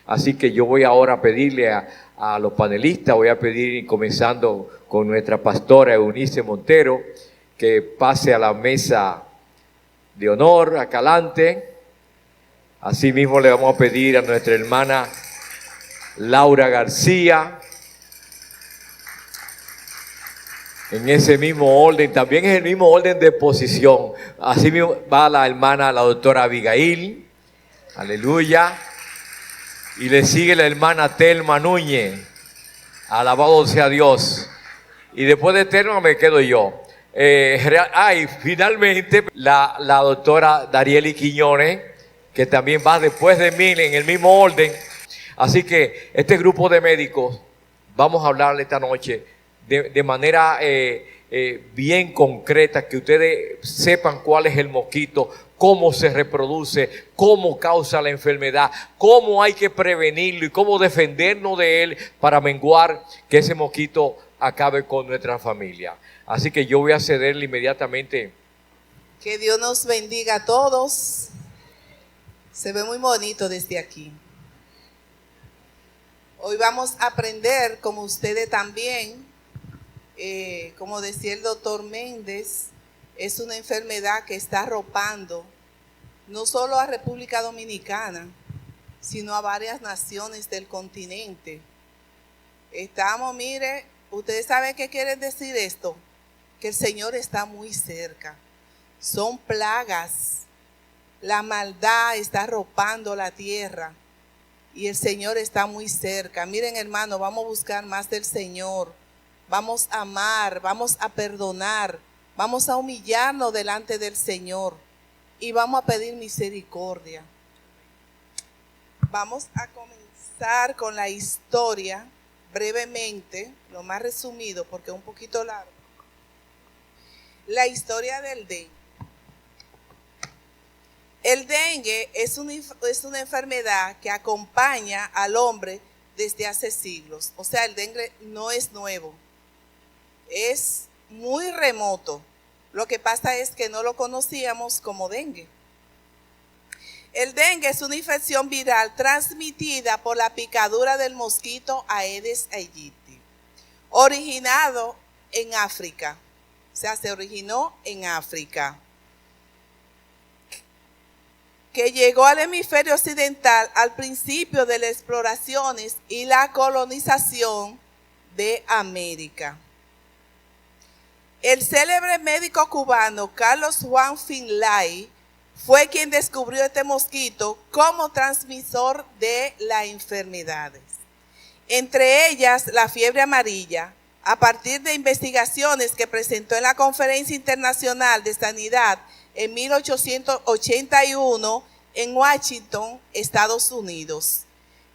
Así que yo voy ahora a pedirle a los panelistas, voy a pedir, comenzando con nuestra pastora Eunice Montero, que pase a la mesa de honor acá adelante. Asimismo le vamos a pedir a nuestra hermana Laura García, en ese mismo orden, también es el mismo orden de posición. Así mismo va la hermana, la doctora Abigail, aleluya, y le sigue la hermana Telma Núñez, alabado sea Dios, y después de Telma me quedo yo. Y finalmente la doctora Darieli Quiñones, que también va después de mí en el mismo orden. Así que este grupo de médicos, vamos a hablarle esta noche de manera bien concreta, que ustedes sepan cuál es el mosquito, cómo se reproduce, cómo causa la enfermedad, cómo hay que prevenirlo y cómo defendernos de él para menguar que ese mosquito acabe con nuestra familia. Así que yo voy a cederle inmediatamente. Que Dios nos bendiga a todos. Se ve muy bonito desde aquí. Hoy vamos a aprender, como ustedes también, como decía el doctor Méndez, es una enfermedad que está arropando no solo a República Dominicana, sino a varias naciones del continente. Mire, ustedes saben qué quiere decir esto, que el Señor está muy cerca. Son plagas, la maldad está arropando la tierra y el Señor está muy cerca. Miren, hermano, vamos a buscar más del Señor. Vamos a amar, vamos a perdonar, vamos a humillarnos delante del Señor y vamos a pedir misericordia. Vamos a comenzar con la historia brevemente, lo más resumido porque es un poquito largo. La historia del dengue. El dengue es una enfermedad que acompaña al hombre desde hace siglos. O sea, el dengue no es nuevo. Es muy remoto. Lo que pasa es que no lo conocíamos como dengue. El dengue es una infección viral transmitida por la picadura del mosquito Aedes aegypti, originado en África. O sea, se originó en África, que llegó al hemisferio occidental al principio de las exploraciones y la colonización de América. El célebre médico cubano Carlos Juan Finlay fue quien descubrió este mosquito como transmisor de las enfermedades, entre ellas la fiebre amarilla, a partir de investigaciones que presentó en la Conferencia Internacional de Sanidad en 1881 en Washington, Estados Unidos.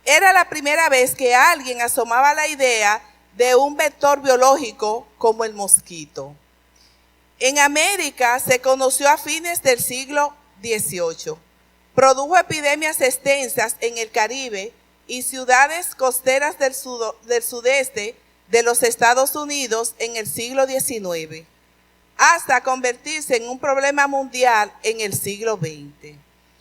Era la primera vez que alguien asomaba la idea de un vector biológico como el mosquito. En América se conoció a fines del siglo XVIII. Produjo epidemias extensas en el Caribe y ciudades costeras del sudeste de los Estados Unidos en el siglo XIX, hasta convertirse en un problema mundial en el siglo XX.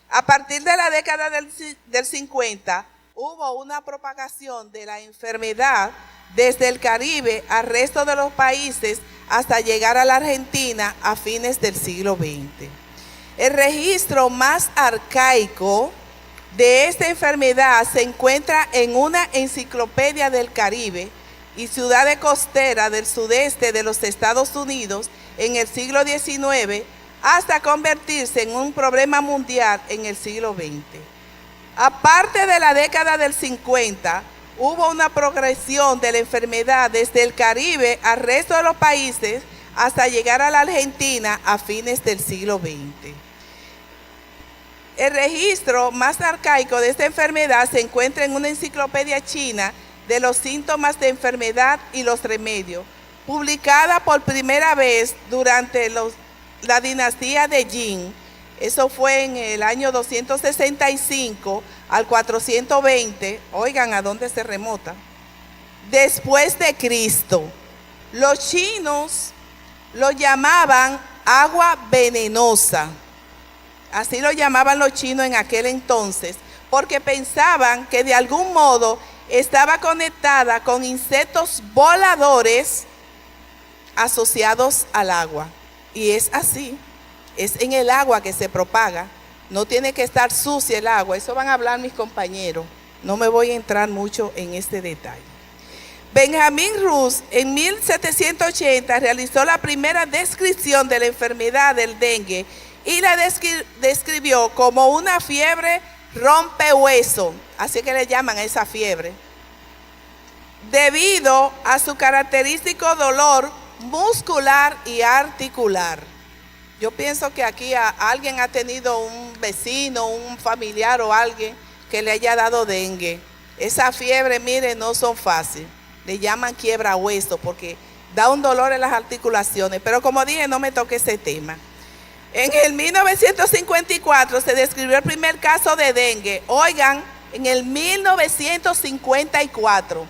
A partir de la década del 50, hubo una propagación de la enfermedad desde el Caribe al resto de los países hasta llegar a la Argentina a fines del siglo XX. El registro más arcaico de esta enfermedad se encuentra en una enciclopedia del Caribe y ciudades costeras del sudeste de los Estados Unidos en el siglo XIX, hasta convertirse en un problema mundial en el siglo XX. Aparte de la década del 50, hubo una progresión de la enfermedad desde el Caribe al resto de los países hasta llegar a la Argentina a fines del siglo XX. El registro más arcaico de esta enfermedad se encuentra en una enciclopedia china de los síntomas de enfermedad y los remedios, publicada por primera vez durante la dinastía de Jin. Eso fue en el año 265 al 420, oigan a dónde se remota, después de Cristo. Los chinos lo llamaban agua venenosa, así lo llamaban los chinos en aquel entonces, porque pensaban que de algún modo estaba conectada con insectos voladores asociados al agua. Y es así, es en el agua que se propaga. No tiene que estar sucia el agua, eso van a hablar mis compañeros. No me voy a entrar mucho en este detalle. Benjamin Ruse en 1780 realizó la primera descripción de la enfermedad del dengue y la describió como una fiebre rompehueso, así que le llaman a esa fiebre, debido a su característico dolor muscular y articular. Yo pienso que aquí alguien ha tenido un vecino, un familiar o alguien que le haya dado dengue. Esa fiebre, mire, no son fáciles. Le llaman quiebra hueso porque da un dolor en las articulaciones. Pero como dije, no me toque ese tema. En el 1954 se describió el primer caso de dengue. Oigan, en el 1954,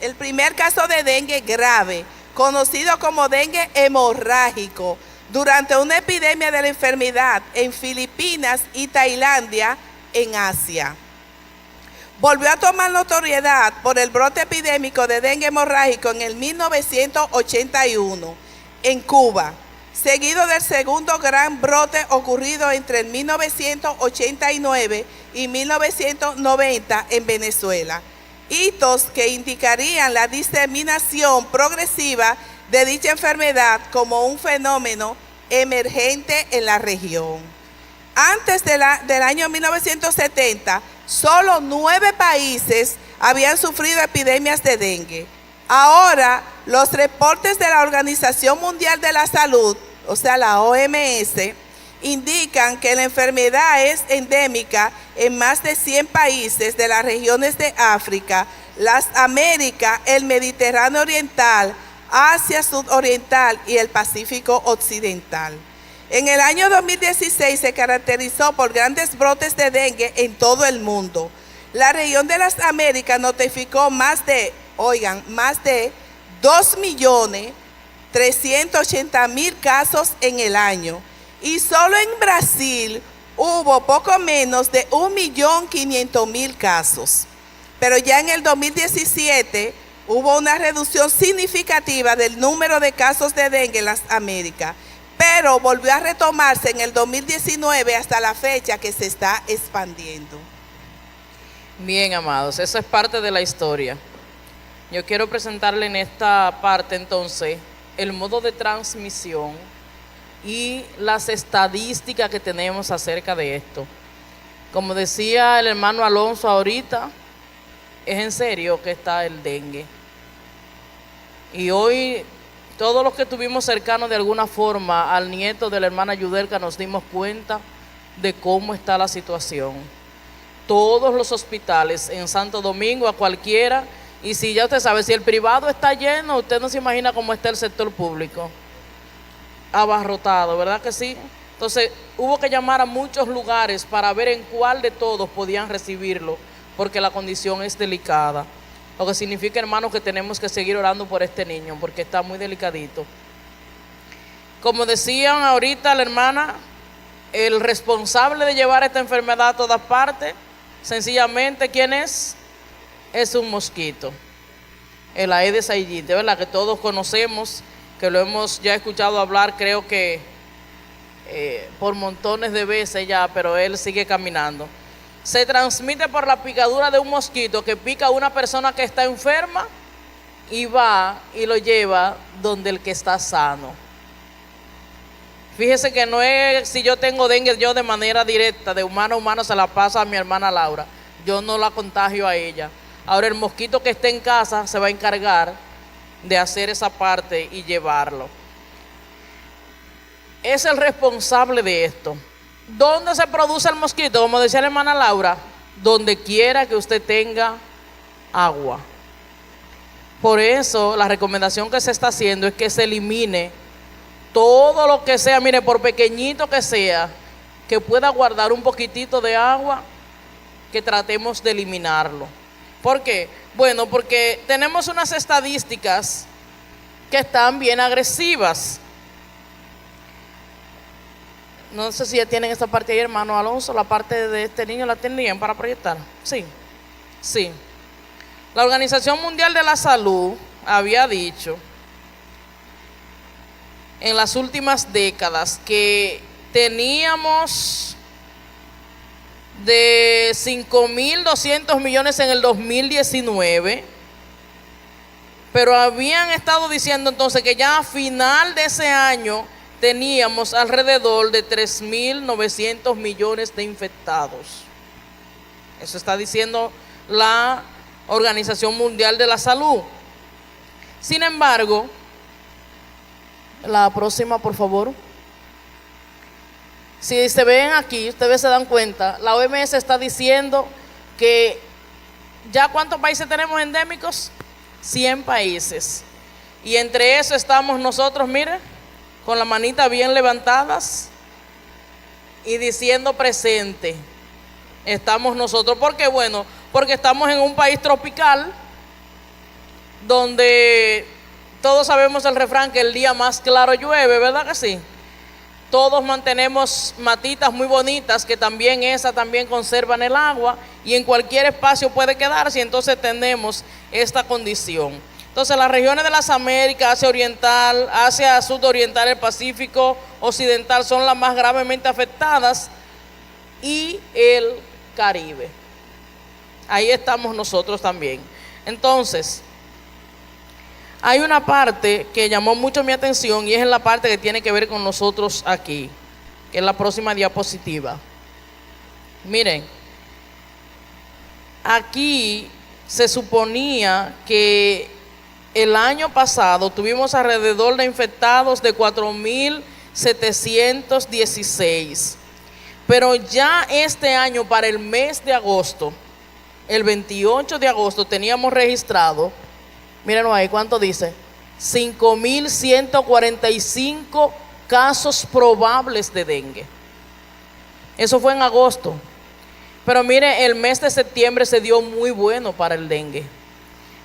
el primer caso de dengue grave, conocido como dengue hemorrágico, durante una epidemia de la enfermedad en Filipinas y Tailandia, en Asia. Volvió a tomar notoriedad por el brote epidémico de dengue hemorrágico en el 1981 en Cuba, seguido del segundo gran brote ocurrido entre el 1989 y 1990 en Venezuela. Hitos que indicarían la diseminación progresiva de dicha enfermedad como un fenómeno emergente en la región. Antes del año 1970, solo 9 países habían sufrido epidemias de dengue. Ahora, los reportes de la Organización Mundial de la Salud, o sea, la OMS, indican que la enfermedad es endémica en más de 100 países de las regiones de África, las Américas, el Mediterráneo Oriental, Asia Sudoriental y el Pacífico Occidental. En el año 2016 se caracterizó por grandes brotes de dengue en todo el mundo. La región de las Américas notificó más de 2.380.000 casos en el año. Y solo en Brasil hubo poco menos de 1.500.000 casos. Pero ya en el 2017 hubo una reducción significativa del número de casos de dengue en las Américas, pero volvió a retomarse en el 2019 hasta la fecha que se está expandiendo. Bien, amados, eso es parte de la historia. Yo quiero presentarle en esta parte entonces el modo de transmisión y las estadísticas que tenemos acerca de esto. Como decía el hermano Alonso ahorita, es en serio que está el dengue. Y hoy todos los que estuvimos cercanos de alguna forma al nieto de la hermana Yudelka nos dimos cuenta de cómo está la situación. Todos los hospitales en Santo Domingo, a cualquiera, y si ya usted sabe, si el privado está lleno, usted no se imagina cómo está el sector público. Abarrotado, ¿verdad que sí? Entonces hubo que llamar a muchos lugares para ver en cuál de todos podían recibirlo, porque la condición es delicada. Lo que significa, hermanos, que tenemos que seguir orando por este niño, porque está muy delicadito. Como decían ahorita la hermana, el responsable de llevar esta enfermedad a todas partes, sencillamente, ¿quién es? Es un mosquito. El Aedes aegypti, ¿verdad? Que todos conocemos, que lo hemos ya escuchado hablar, creo que por montones de veces ya, pero él sigue caminando. Se transmite por la picadura de un mosquito que pica a una persona que está enferma y va y lo lleva donde el que está sano. Fíjese que no es si yo tengo dengue, yo de manera directa, de humano a humano se la pasa a mi hermana Laura. Yo no la contagio a ella. Ahora el mosquito que esté en casa se va a encargar de hacer esa parte y llevarlo. Es el responsable de esto. ¿Dónde se produce el mosquito? Como decía la hermana Laura, donde quiera que usted tenga agua. Por eso la recomendación que se está haciendo es que se elimine todo lo que sea, mire, por pequeñito que sea, que pueda guardar un poquitito de agua, que tratemos de eliminarlo. ¿Por qué? Bueno, porque tenemos unas estadísticas que están bien agresivas. No sé si ya tienen esa parte ahí, hermano Alonso, la parte de este niño la tenían para proyectar. Sí, sí. La Organización Mundial de la Salud había dicho en las últimas décadas que teníamos de 5.200 millones en el 2019, pero habían estado diciendo entonces que ya a final de ese año teníamos alrededor de 3.900 millones de infectados. Eso está diciendo la Organización Mundial de la Salud. Sin embargo, la próxima, por favor. Si se ven aquí, ustedes se dan cuenta, la OMS está diciendo que ya ¿cuántos países tenemos endémicos? 100 países. Y entre eso estamos nosotros, mire, con la manita bien levantadas y diciendo presente. Estamos nosotros. ¿Por qué? Bueno, porque estamos en un país tropical donde todos sabemos el refrán que el día más claro llueve, ¿verdad que sí? Todos mantenemos matitas muy bonitas que también conservan el agua y en cualquier espacio puede quedarse, y entonces tenemos esta condición. Entonces las regiones de las Américas, Asia Oriental, Asia Sudoriental, el Pacífico Occidental son las más gravemente afectadas, y el Caribe. Ahí estamos nosotros también. Entonces, hay una parte que llamó mucho mi atención y es la parte que tiene que ver con nosotros aquí, que es la próxima diapositiva. Miren, aquí se suponía que el año pasado tuvimos alrededor de infectados de 4.716, pero ya este año para el mes de agosto, el 28 de agosto teníamos registrado, mírenlo ahí, ¿cuánto dice? 5.145 casos probables de dengue. Eso fue en agosto. Pero mire, el mes de septiembre se dio muy bueno para el dengue.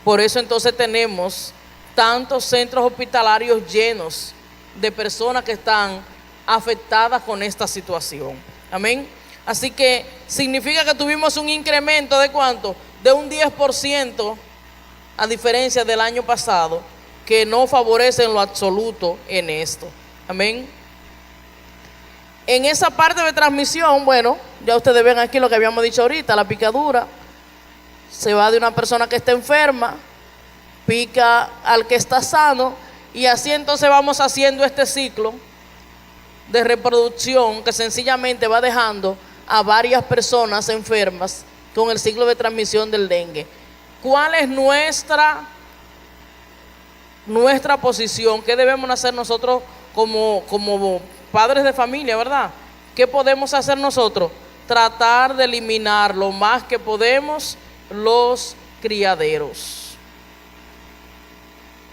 Por eso entonces tenemos tantos centros hospitalarios llenos de personas que están afectadas con esta situación. Amén. Así que significa que tuvimos un incremento de ¿cuánto? De un 10%, a diferencia del año pasado, que no favorece en lo absoluto en esto. Amén. En esa parte de transmisión, bueno, ya ustedes ven aquí lo que habíamos dicho ahorita, la picadura. Se va de una persona que está enferma, pica al que está sano, y así entonces vamos haciendo este ciclo de reproducción que sencillamente va dejando a varias personas enfermas con el ciclo de transmisión del dengue. ¿Cuál es nuestra posición? ¿Qué debemos hacer nosotros como padres de familia, verdad? ¿Qué podemos hacer nosotros? Tratar de eliminar lo más que podemos los criaderos.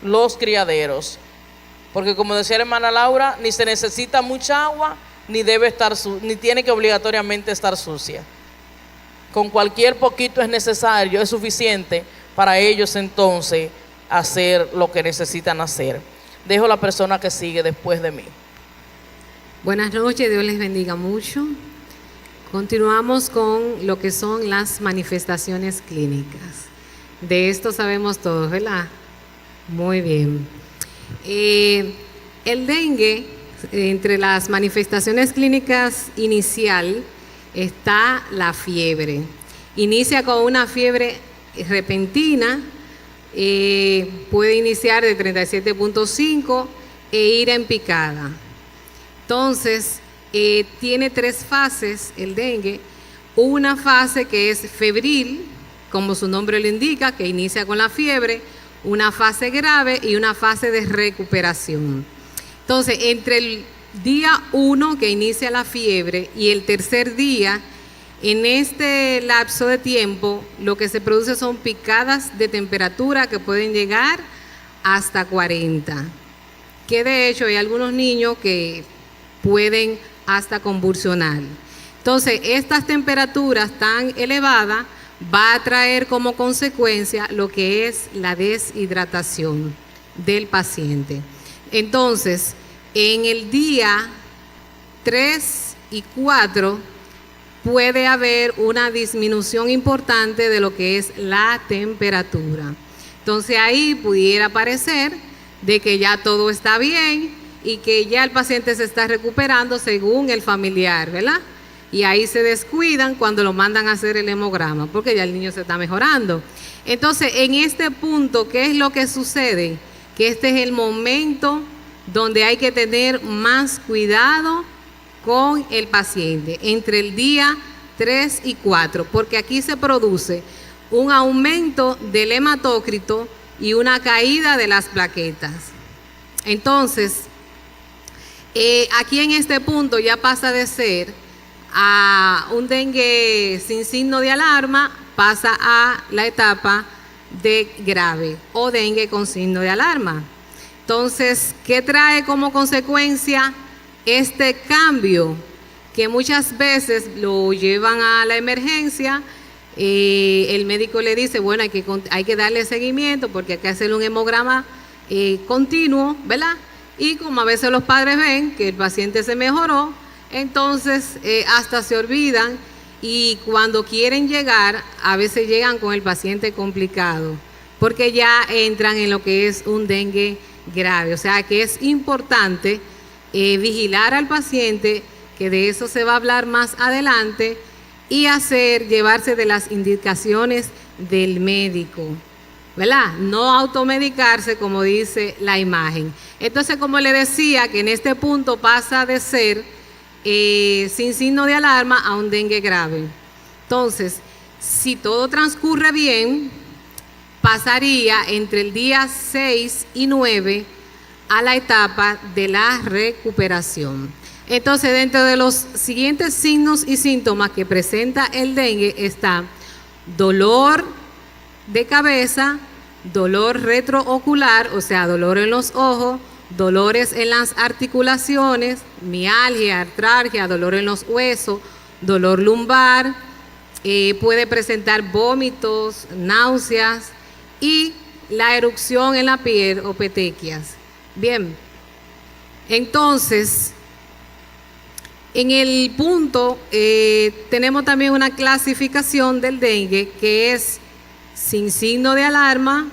Los criaderos. Porque como decía la hermana Laura, ni se necesita mucha agua, ni debe estar ni tiene que obligatoriamente estar sucia. Con cualquier poquito es necesario, es suficiente para ellos entonces hacer lo que necesitan hacer. Dejo la persona que sigue después de mí. Buenas noches, Dios les bendiga mucho. Continuamos con lo que son las manifestaciones clínicas. De esto sabemos todos, ¿verdad? Muy bien. El dengue, entre las manifestaciones clínicas inicial, está la fiebre. Inicia con una fiebre repentina, puede iniciar de 37.5 e ir en picada. Entonces, tiene tres fases el dengue. Una fase que es febril, como su nombre lo indica, que inicia con la fiebre, una fase grave y una fase de recuperación. Entonces, entre el día 1 que inicia la fiebre y el tercer día, en este lapso de tiempo, lo que se produce son picadas de temperatura que pueden llegar hasta 40. Que de hecho hay algunos niños que pueden hasta convulsionar. Entonces, estas temperaturas tan elevadas va a traer como consecuencia lo que es la deshidratación del paciente. Entonces, en el día 3 y 4 puede haber una disminución importante de lo que es la temperatura. Entonces ahí pudiera parecer de que ya todo está bien y que ya el paciente se está recuperando según el familiar, ¿verdad? Y ahí se descuidan cuando lo mandan a hacer el hemograma, porque ya el niño se está mejorando. Entonces, en este punto, ¿qué es lo que sucede? Que este es el momento donde hay que tener más cuidado con el paciente, entre el día 3 y 4, porque aquí se produce un aumento del hematócrito y una caída de las plaquetas. Entonces, aquí en este punto ya pasa de ser a un dengue sin signo de alarma, pasa a la etapa de grave o dengue con signo de alarma. Entonces, ¿qué trae como consecuencia este cambio? Que muchas veces lo llevan a la emergencia, el médico le dice, bueno, hay que darle seguimiento porque hay que hacer un hemograma continuo, ¿verdad? Y como a veces los padres ven que el paciente se mejoró, entonces hasta se olvidan y cuando quieren llegar, a veces llegan con el paciente complicado, porque ya entran en lo que es un dengue grave. O sea que es importante vigilar al paciente, que de eso se va a hablar más adelante, y llevarse de las indicaciones del médico, ¿verdad? No automedicarse como dice la imagen. Entonces, como le decía, que en este punto pasa de ser sin signo de alarma a un dengue grave. Entonces, si todo transcurre bien, pasaría entre el día 6 y 9 a la etapa de la recuperación. Entonces, dentro de los siguientes signos y síntomas que presenta el dengue está dolor de cabeza, dolor retroocular, o sea, dolor en los ojos, dolores en las articulaciones, mialgia, artralgia, dolor en los huesos, dolor lumbar, puede presentar vómitos, náuseas y la erupción en la piel o petequias. Bien, entonces, en el punto tenemos también una clasificación del dengue que es sin signo de alarma,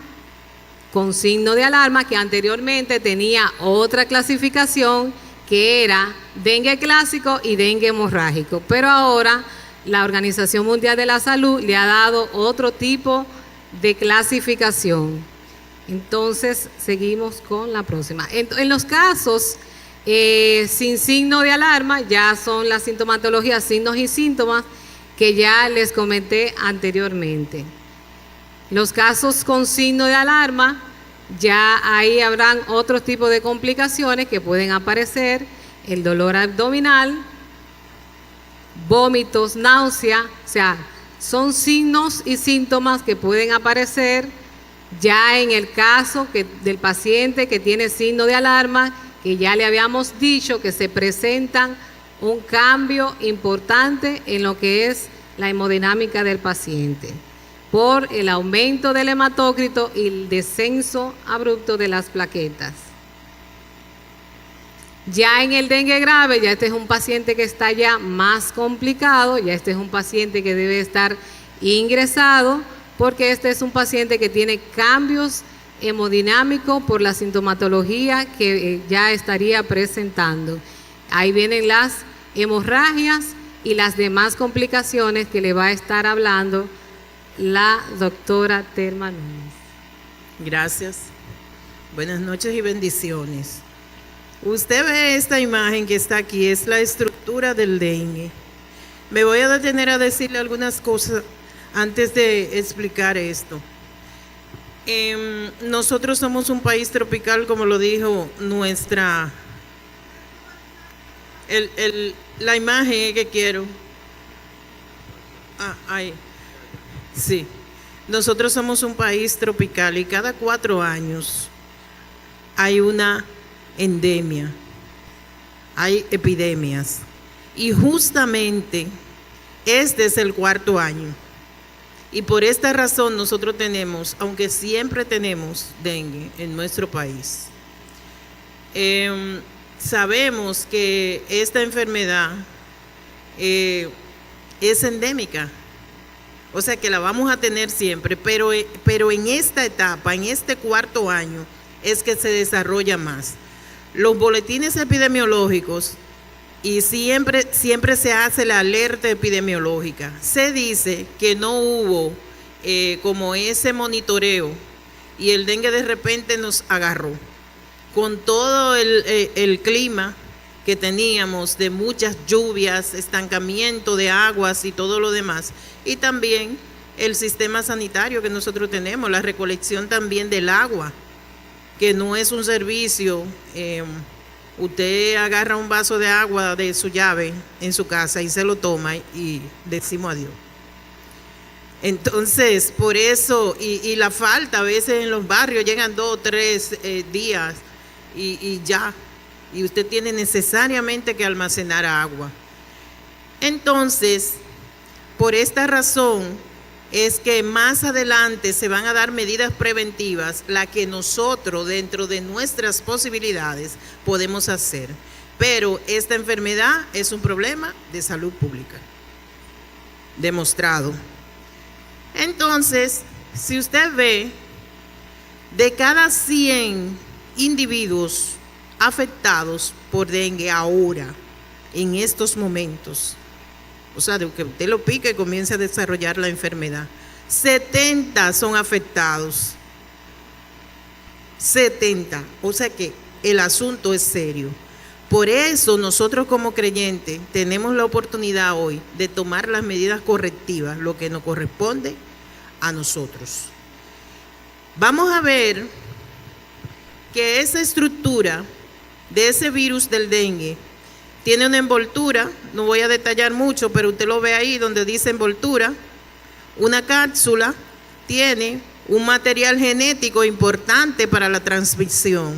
con signo de alarma, que anteriormente tenía otra clasificación que era dengue clásico y dengue hemorrágico, pero ahora la Organización Mundial de la Salud le ha dado otro tipo de clasificación. Entonces, seguimos con la próxima. En los casos sin signo de alarma, ya son las sintomatologías, signos y síntomas que ya les comenté anteriormente. Los casos con signo de alarma, ya ahí habrán otros tipos de complicaciones que pueden aparecer, el dolor abdominal, vómitos, náusea, o sea, son signos y síntomas que pueden aparecer ya en el caso del paciente que tiene signo de alarma, que ya le habíamos dicho que se presentan un cambio importante en lo que es la hemodinámica del paciente, por el aumento del hematócrito y el descenso abrupto de las plaquetas. Ya en el dengue grave, ya este es un paciente que está ya más complicado, ya este es un paciente que debe estar ingresado, porque este es un paciente que tiene cambios hemodinámicos por la sintomatología que ya estaría presentando. Ahí vienen las hemorragias y las demás complicaciones que le va a estar hablando la doctora Telma Núñez. Gracias. Buenas noches y bendiciones. Usted ve esta imagen que está aquí, es la estructura del dengue. Me voy a detener a decirle algunas cosas antes de explicar esto. Nosotros somos un país tropical, como lo dijo la imagen que quiero. Ahí. Sí. Nosotros somos un país tropical y cada 4 años hay una endemia, hay epidemias. Y justamente este es el 4º año. Y por esta razón nosotros tenemos, aunque siempre tenemos dengue en nuestro país, sabemos que esta enfermedad es endémica. O sea que la vamos a tener siempre, pero en esta etapa, en este cuarto año, es que se desarrolla más. Los boletines epidemiológicos, y siempre se hace la alerta epidemiológica, se dice que no hubo como ese monitoreo y el dengue de repente nos agarró. Con todo el clima que teníamos de muchas lluvias, estancamiento de aguas y todo lo demás, y también el sistema sanitario que nosotros tenemos, la recolección también del agua, que no es un servicio, usted agarra un vaso de agua de su llave en su casa y se lo toma y decimos adiós. Entonces, por eso, y la falta, a veces en los barrios llegan 2 o 3 días y ya, y usted tiene necesariamente que almacenar agua. Entonces, por esta razón es que más adelante se van a dar medidas preventivas, la que nosotros dentro de nuestras posibilidades podemos hacer. Pero esta enfermedad es un problema de salud pública, demostrado. Entonces, si usted ve, de cada 100 individuos afectados por dengue ahora, en estos momentos, o sea, de que usted lo pica y comienza a desarrollar la enfermedad, 70 son afectados. 70. O sea que el asunto es serio. Por eso nosotros como creyentes tenemos la oportunidad hoy de tomar las medidas correctivas, lo que nos corresponde a nosotros. Vamos a ver que esa estructura de ese virus del dengue tiene una envoltura, no voy a detallar mucho, pero usted lo ve ahí donde dice envoltura. Una cápsula tiene un material genético importante para la transmisión,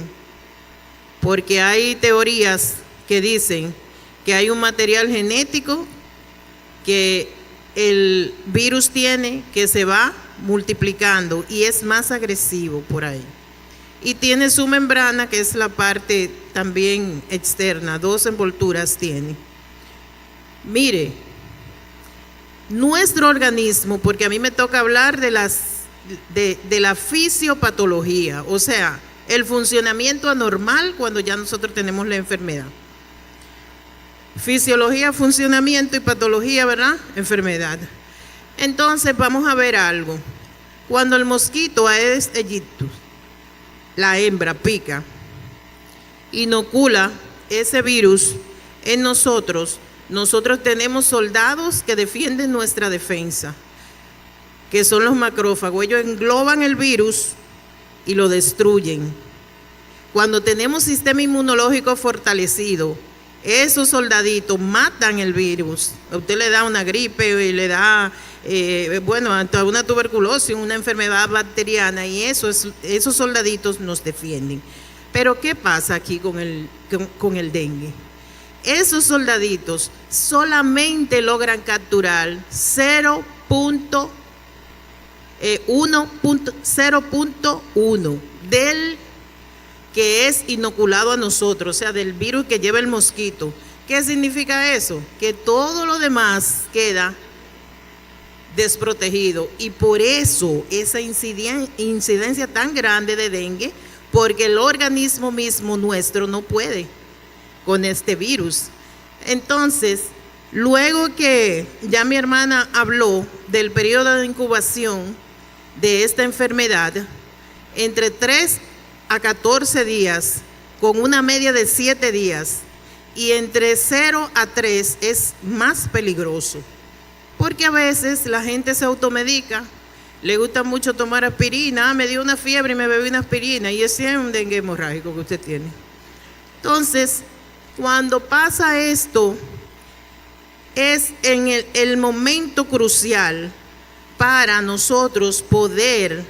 porque hay teorías que dicen que hay un material genético que el virus tiene que se va multiplicando y es más agresivo por ahí. Y tiene su membrana, que es la parte también externa, 2 envolturas tiene. Mire, nuestro organismo, porque a mí me toca hablar de la fisiopatología, o sea, el funcionamiento anormal cuando ya nosotros tenemos la enfermedad. Fisiología, funcionamiento y patología, ¿verdad? Enfermedad. Entonces vamos a ver algo. Cuando el mosquito Aedes aegyptus, la hembra pica, inocula ese virus en nosotros tenemos soldados que defienden nuestra defensa, que son los macrófagos. Ellos engloban el virus y lo destruyen. Cuando tenemos sistema inmunológico fortalecido, esos soldaditos matan el virus. A usted le da una gripe y le da, hasta una tuberculosis, una enfermedad bacteriana, y esos soldaditos nos defienden. Pero ¿qué pasa aquí con el dengue? Esos soldaditos solamente logran capturar 0.1 del que es inoculado a nosotros, o sea, del virus que lleva el mosquito. ¿Qué significa eso? Que todo lo demás queda desprotegido, y por eso esa incidencia tan grande de dengue, porque el organismo mismo nuestro no puede con este virus. Entonces, luego que ya mi hermana habló del periodo de incubación de esta enfermedad, entre 3 a 14 días, con una media de 7 días, y entre 0 a 3 es más peligroso, porque a veces la gente se automedica, le gusta mucho tomar aspirina, me dio una fiebre y me bebí una aspirina, y ese es un dengue hemorrágico que usted tiene. Entonces, cuando pasa esto, es en el momento crucial para nosotros poder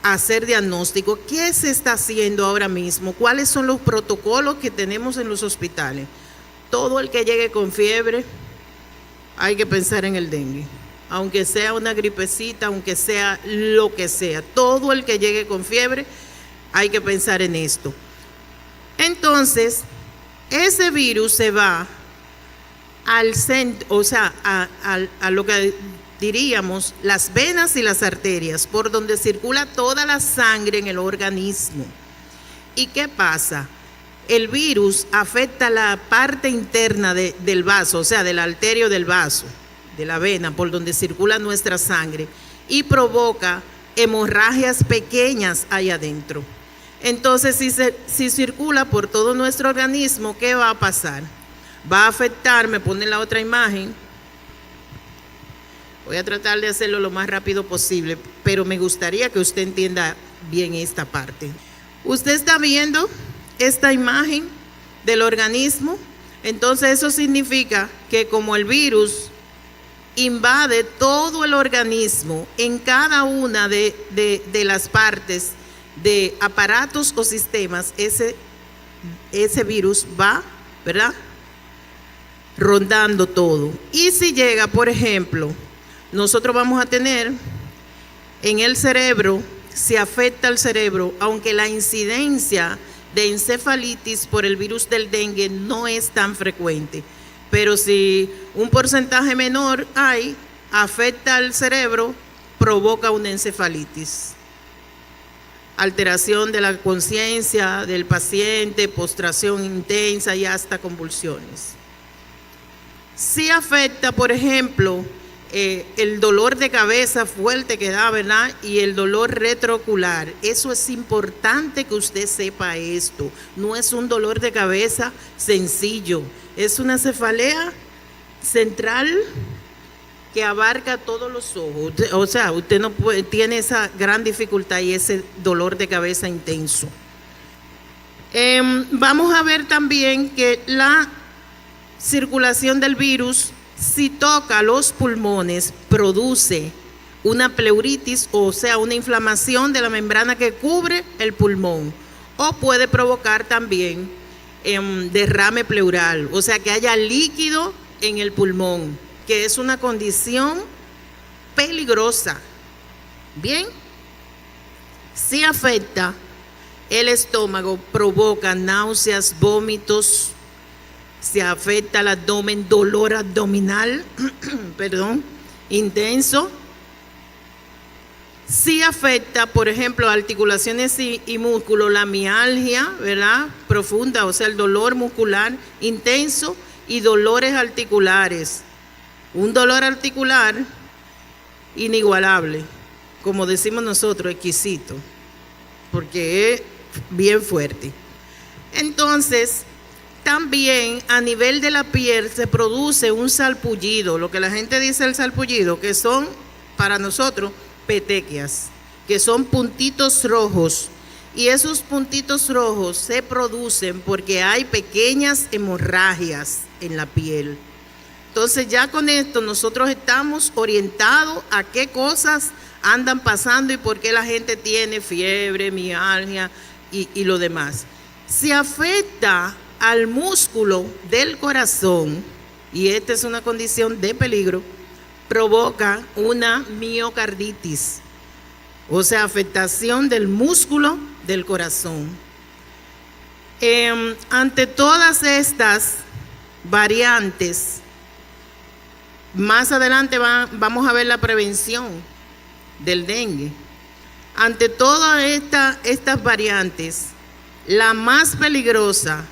hacer diagnóstico. ¿Qué se está haciendo ahora mismo? ¿Cuáles son los protocolos que tenemos en los hospitales? Todo el que llegue con fiebre, hay que pensar en el dengue. Aunque sea una gripecita, aunque sea lo que sea. Todo el que llegue con fiebre, hay que pensar en esto. Entonces, ese virus se va al centro, o sea, a lo que diríamos las venas y las arterias, por donde circula toda la sangre en el organismo. ¿Y qué pasa? El virus afecta la parte interna del vaso, o sea, del arterio del vaso, de la vena, por donde circula nuestra sangre, y provoca hemorragias pequeñas ahí adentro. Entonces, si circula por todo nuestro organismo, ¿qué va a pasar? Va a afectar, me pone la otra imagen. Voy a tratar de hacerlo lo más rápido posible, pero me gustaría que usted entienda bien esta parte. Usted está viendo esta imagen del organismo, entonces eso significa que como el virus invade todo el organismo en cada una de las partes de aparatos o sistemas, ese virus va, ¿verdad?, rondando todo. Y si llega, por ejemplo, nosotros vamos a tener en el cerebro, se afecta al cerebro, aunque la incidencia de encefalitis por el virus del dengue no es tan frecuente, pero si un porcentaje menor afecta al cerebro, provoca una encefalitis. Alteración de la conciencia del paciente, postración intensa y hasta convulsiones. Si afecta, por ejemplo, el dolor de cabeza fuerte que da, ¿verdad?, y el dolor retroocular. Eso es importante que usted sepa esto. No es un dolor de cabeza sencillo, es una cefalea central que abarca todos los ojos. O sea, usted no tiene esa gran dificultad y ese dolor de cabeza intenso. Vamos a ver también que la circulación del virus, si toca los pulmones, produce una pleuritis, o sea, una inflamación de la membrana que cubre el pulmón, o puede provocar también derrame pleural, o sea, que haya líquido en el pulmón, que es una condición peligrosa. Bien, si afecta el estómago, provoca náuseas, vómitos. Se afecta el abdomen, dolor abdominal, intenso. Sí afecta, por ejemplo, articulaciones y músculos, la mialgia, ¿verdad?, profunda, o sea, el dolor muscular intenso y dolores articulares. Un dolor articular inigualable, como decimos nosotros, exquisito, porque es bien fuerte. Entonces, también a nivel de la piel se produce un salpullido, lo que la gente dice el salpullido, que son para nosotros petequias, que son puntitos rojos. Y esos puntitos rojos se producen porque hay pequeñas hemorragias en la piel. Entonces ya con esto nosotros estamos orientados a qué cosas andan pasando y por qué la gente tiene fiebre, mialgia y lo demás. Si afecta al músculo del corazón, y esta es una condición de peligro, provoca una miocarditis, o sea, afectación del músculo del corazón. Ante todas estas variantes, más adelante vamos a ver la prevención del dengue. Ante todas estas variantes, la más peligrosa,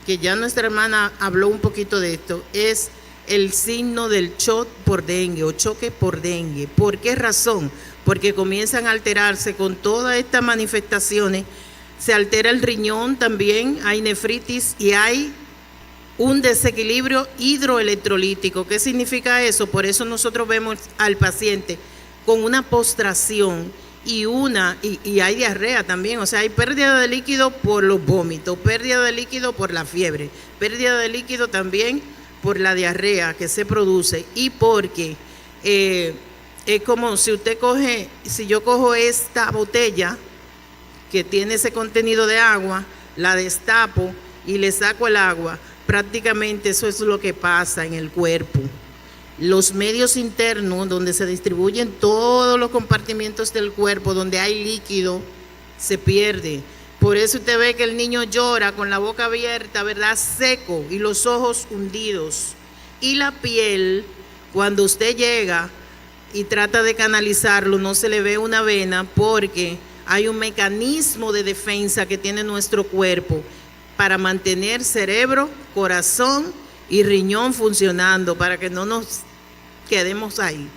que ya nuestra hermana habló un poquito de esto, es el signo del shock por dengue o choque por dengue. ¿Por qué razón? Porque comienzan a alterarse con todas estas manifestaciones. Se altera el riñón también, hay nefritis y hay un desequilibrio hidroelectrolítico. ¿Qué significa eso? Por eso nosotros vemos al paciente con una postración y hay diarrea también, o sea, hay pérdida de líquido por los vómitos, pérdida de líquido por la fiebre, pérdida de líquido también por la diarrea que se produce, y porque es como si yo cojo esta botella que tiene ese contenido de agua, la destapo y le saco el agua, prácticamente eso es lo que pasa en el cuerpo. Los medios internos, donde se distribuyen todos los compartimientos del cuerpo, donde hay líquido, se pierde. Por eso usted ve que el niño llora con la boca abierta, ¿verdad?, seco, y los ojos hundidos. Y la piel, cuando usted llega y trata de canalizarlo, no se le ve una vena porque hay un mecanismo de defensa que tiene nuestro cuerpo para mantener cerebro, corazón y riñón funcionando, para que no nos quedemos ahí.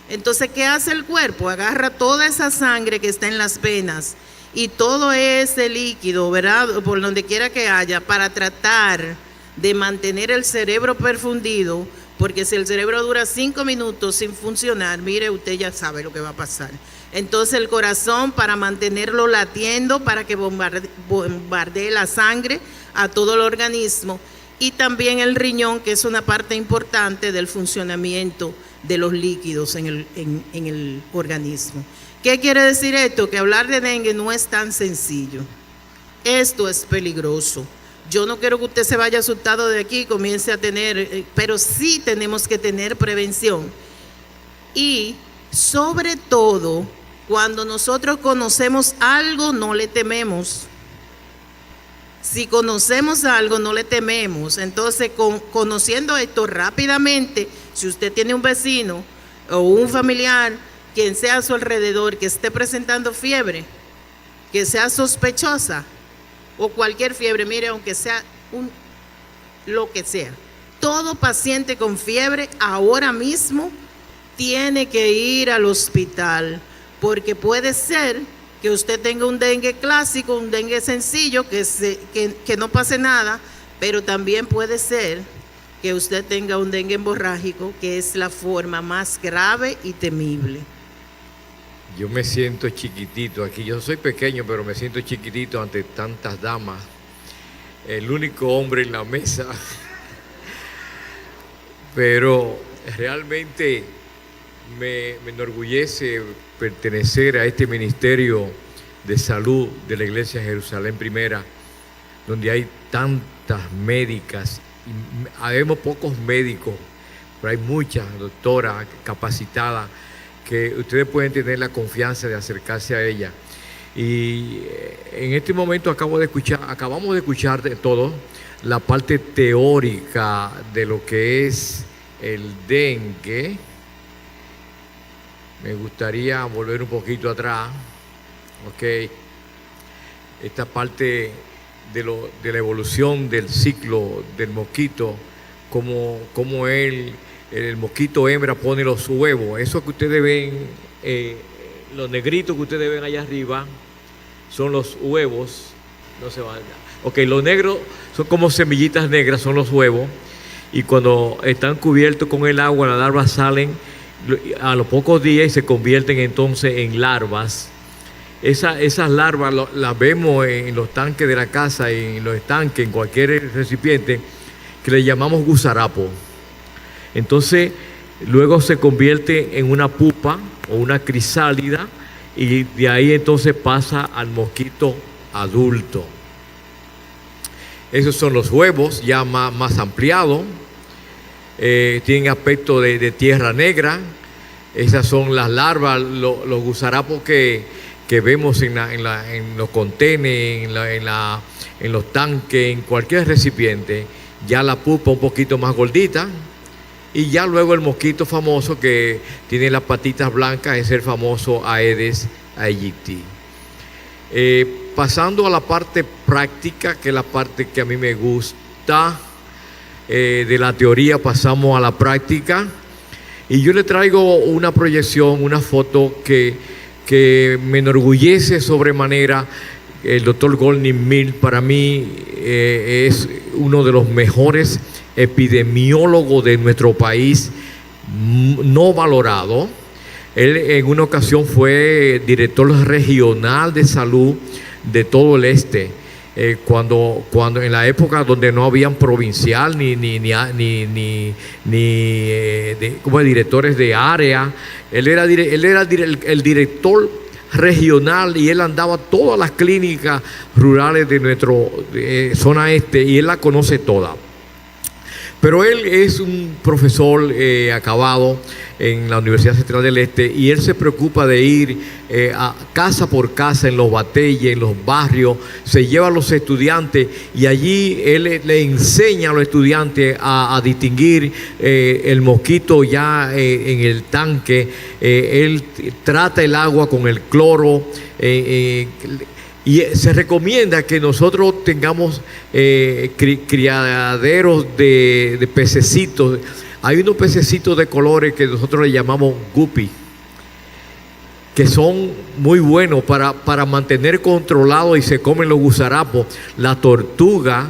Entonces, ¿qué hace el cuerpo? Agarra toda esa sangre que está en las venas y todo ese líquido, ¿verdad?, por donde quiera que haya, para tratar de mantener el cerebro perfundido, porque si el cerebro dura 5 minutos sin funcionar, mire, usted ya sabe lo que va a pasar. Entonces el corazón, para mantenerlo latiendo, para que bombardee la sangre a todo el organismo, y también el riñón, que es una parte importante del funcionamiento de los líquidos en el organismo. ¿Qué quiere decir esto? Que hablar de dengue no es tan sencillo. Esto es peligroso. Yo no quiero que usted se vaya asustado de aquí y comience a tener, pero sí tenemos que tener prevención. Y sobre todo, cuando nosotros conocemos algo, no le tememos. Si conocemos algo, no le tememos. Entonces, conociendo esto rápidamente, si usted tiene un vecino o un familiar, quien sea a su alrededor, que esté presentando fiebre, que sea sospechosa, o cualquier fiebre, mire, aunque sea lo que sea, todo paciente con fiebre ahora mismo tiene que ir al hospital, porque puede ser que usted tenga un dengue clásico, un dengue sencillo, que no pase nada, pero también puede ser que usted tenga un dengue hemorrágico, que es la forma más grave y temible. Yo me siento chiquitito aquí. Yo soy pequeño, pero me siento chiquitito ante tantas damas. El único hombre en la mesa. Pero realmente me enorgullece pertenecer a este ministerio de salud de la Iglesia Jerusalén Primera, donde hay tantas médicas. Habemos pocos médicos, pero hay muchas doctoras capacitadas que ustedes pueden tener la confianza de acercarse a ella. Y en este momento acabamos de escuchar de todo la parte teórica de lo que es el dengue. Me gustaría volver un poquito atrás, ok. Esta parte de la evolución del ciclo del mosquito, como el mosquito hembra pone los huevos. Eso que ustedes ven, los negritos que ustedes ven allá arriba, son los huevos. No se van. Ok, los negros son como semillitas negras, son los huevos. Y cuando están cubiertos con el agua, las larvas salen a los pocos días y se convierten entonces en larvas. Esas larvas las vemos en los tanques de la casa, en los estanques, en cualquier recipiente, que le llamamos gusarapo. Entonces, luego se convierte en una pupa o una crisálida, y de ahí entonces pasa al mosquito adulto. Esos son los huevos ya más ampliados. Tienen aspecto de tierra negra. Esas son las larvas, los gusarapos que vemos en los contenedores, en los tanques, en cualquier recipiente. Ya la pupa un poquito más gordita. Y ya luego el mosquito famoso que tiene las patitas blancas es el famoso Aedes aegypti. Pasando a la parte práctica, que es la parte que a mí me gusta, de la teoría pasamos a la práctica. Y yo le traigo una proyección, una foto que me enorgullece sobremanera. El doctor Goldie Mill para mí es uno de los mejores epidemiólogos de nuestro país, no valorado. Él en una ocasión fue director regional de salud de todo el este, cuando en la época donde no habían provincial ni como directores de área. Él era el director regional, y él andaba todas las clínicas rurales de nuestra zona este, y él la conoce toda. Pero él es un profesor acabado en la Universidad Central del Este y él se preocupa de ir a casa por casa en los batalles, en los barrios, se lleva a los estudiantes y allí él le enseña a los estudiantes a distinguir el mosquito ya en el tanque. Él trata el agua con el cloro. Y se recomienda que nosotros tengamos criaderos de pececitos. Hay unos pececitos de colores que nosotros le llamamos guppy, que son muy buenos para mantener controlado y se comen los gusarapos. La tortuga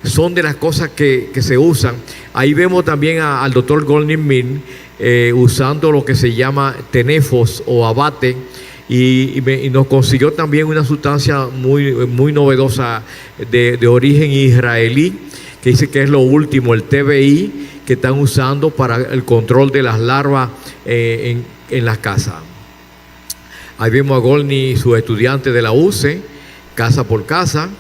son de las cosas que se usan. Ahí vemos también al doctor Golding Mill usando lo que se llama tenefos o abate. Y nos consiguió también una sustancia muy novedosa de origen israelí, que dice que es lo último, el TBI, que están usando para el control de las larvas en las casas. Ahí vemos a Golding y sus estudiantes de la UCE, casa por casa.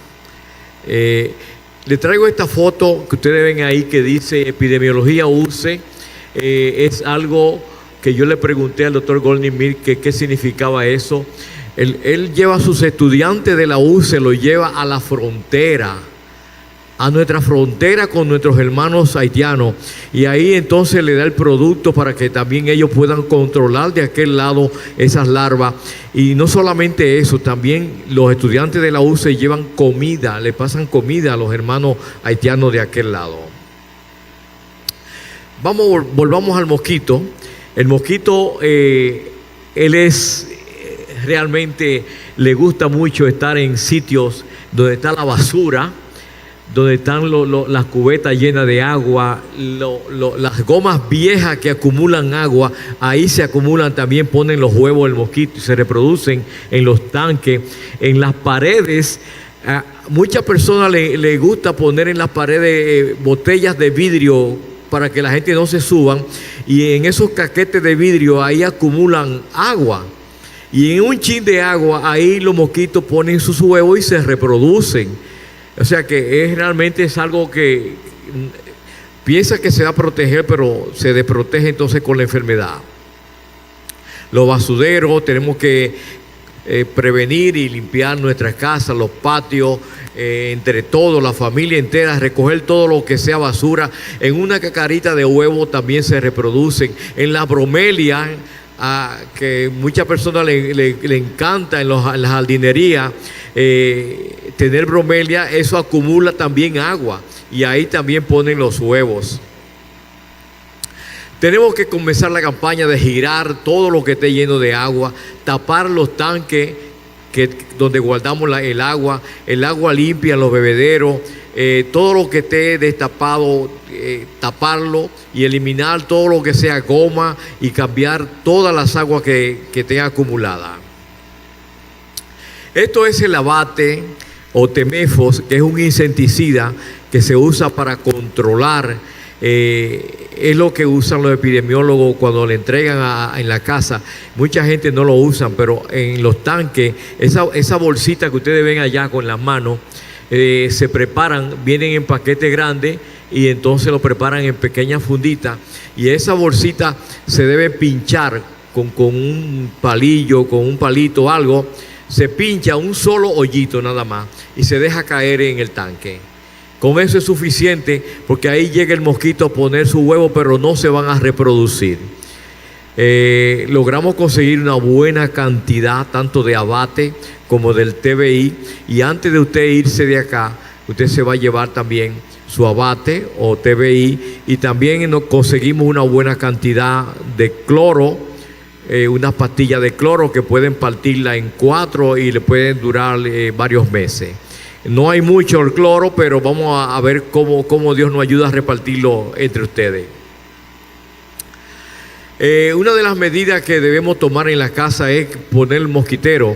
Le traigo esta foto que ustedes ven ahí que dice epidemiología UCE. Es algo que yo le pregunté al doctor Golding Mill que qué significaba eso. Él lleva a sus estudiantes de la UCE, los lleva a la frontera, a nuestra frontera con nuestros hermanos haitianos, y ahí entonces le da el producto para que también ellos puedan controlar de aquel lado esas larvas. Y no solamente eso, también los estudiantes de la UCE llevan comida, le pasan comida a los hermanos haitianos de aquel lado. Volvamos al mosquito. El mosquito, él es realmente, le gusta mucho estar en sitios donde está la basura, donde están las cubetas llenas de agua, las gomas viejas que acumulan agua, ahí se acumulan también, ponen los huevos del mosquito y se reproducen en los tanques, en las paredes. Muchas personas les gusta poner en las paredes botellas de vidrio para que la gente no se suban, y en esos caquetes de vidrio ahí acumulan agua, y en un chin de agua ahí los mosquitos ponen sus huevos y se reproducen. O sea que realmente es algo que piensa que se va a proteger, pero se desprotege entonces con la enfermedad. Los basureros tenemos que prevenir y limpiar nuestras casas, los patios, entre todos, la familia entera, recoger todo lo que sea basura. En una cacarita de huevo también se reproducen. En la bromelia, que muchas personas le encanta en las jardinerías tener bromelia, eso acumula también agua y ahí también ponen los huevos. Tenemos que comenzar la campaña de girar todo lo que esté lleno de agua, tapar los tanques donde guardamos el agua limpia en los bebederos, todo lo que esté destapado, taparlo y eliminar todo lo que sea goma y cambiar todas las aguas que tenga acumuladas. Esto es el abate o temefos, que es un insecticida que se usa para controlar. Es lo que usan los epidemiólogos cuando le entregan en la casa. Mucha gente no lo usan, pero en los tanques, esa bolsita que ustedes ven allá con las manos, se preparan, vienen en paquetes grandes y entonces lo preparan en pequeñas funditas, y esa bolsita se debe pinchar con un palillo, con un palito, algo. Se pincha un solo hoyito nada más y se deja caer en el tanque. Con eso es suficiente, porque ahí llega el mosquito a poner su huevo, pero no se van a reproducir. Logramos conseguir una buena cantidad tanto de abate como del TBI, y antes de usted irse de acá, usted se va a llevar también su abate o TBI, y también conseguimos una buena cantidad de cloro, unas pastillas de cloro que pueden partirla en 4 y le pueden durar varios meses. No hay mucho el cloro, pero vamos a ver cómo Dios nos ayuda a repartirlo entre ustedes. Una de las medidas que debemos tomar en la casa es poner el mosquitero.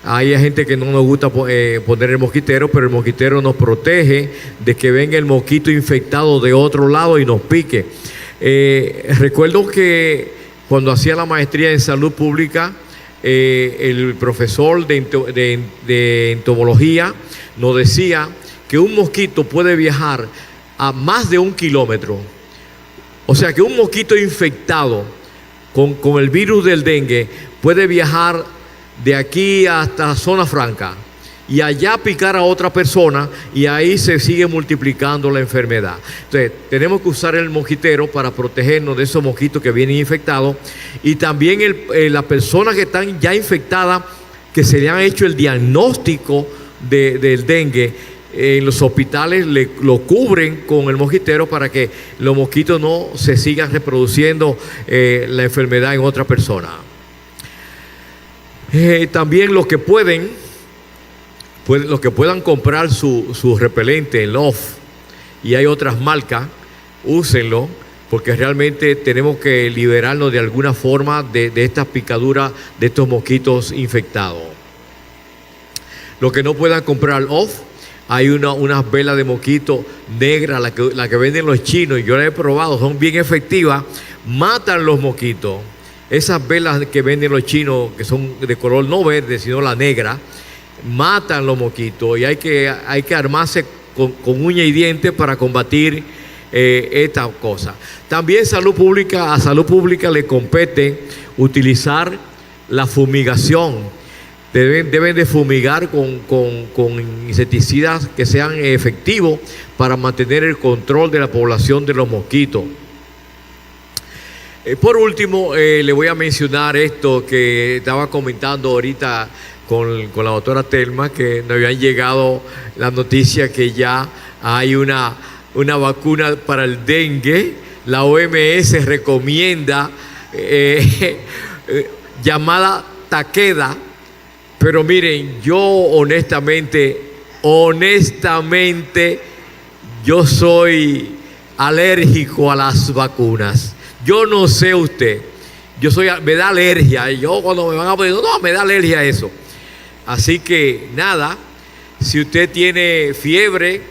Hay gente que no nos gusta poner el mosquitero, pero el mosquitero nos protege de que venga el mosquito infectado de otro lado y nos pique. Recuerdo que cuando hacía la maestría en salud pública, el profesor de entomología nos decía que un mosquito puede viajar a más de 1 kilómetro. O sea que un mosquito infectado con el virus del dengue puede viajar de aquí hasta Zona Franca y allá picar a otra persona, y ahí se sigue multiplicando la enfermedad. Entonces tenemos que usar el mosquitero para protegernos de esos mosquitos que vienen infectados, y también las personas que están ya infectadas, que se le han hecho el diagnóstico del dengue, en los hospitales lo cubren con el mosquitero para que los mosquitos no se sigan reproduciendo la enfermedad en otra persona. También los que puedan comprar su repelente en Love, y hay otras marcas, úsenlo, porque realmente tenemos que liberarnos de alguna forma de estas picaduras de estos mosquitos infectados. Los que no puedan comprar Love, hay unas velas de mosquito negras, la que venden los chinos, y yo las he probado, son bien efectivas, matan los mosquitos. Esas velas que venden los chinos, que son de color no verde, sino la negra, matan los mosquitos, y hay que armarse con uña y dientes para combatir esta cosa. También a salud pública le compete utilizar la fumigación. Deben de fumigar con insecticidas que sean efectivos para mantener el control de la población de los mosquitos. Por último, le voy a mencionar esto que estaba comentando ahorita con la doctora Telma, que nos habían llegado la noticia que ya hay una vacuna para el dengue. La OMS recomienda llamada Takeda. Pero miren, yo honestamente, yo soy alérgico a las vacunas. Yo no sé usted, me da alergia. Yo cuando me van a poner, no, me da alergia a eso. Así que nada, si usted tiene fiebre,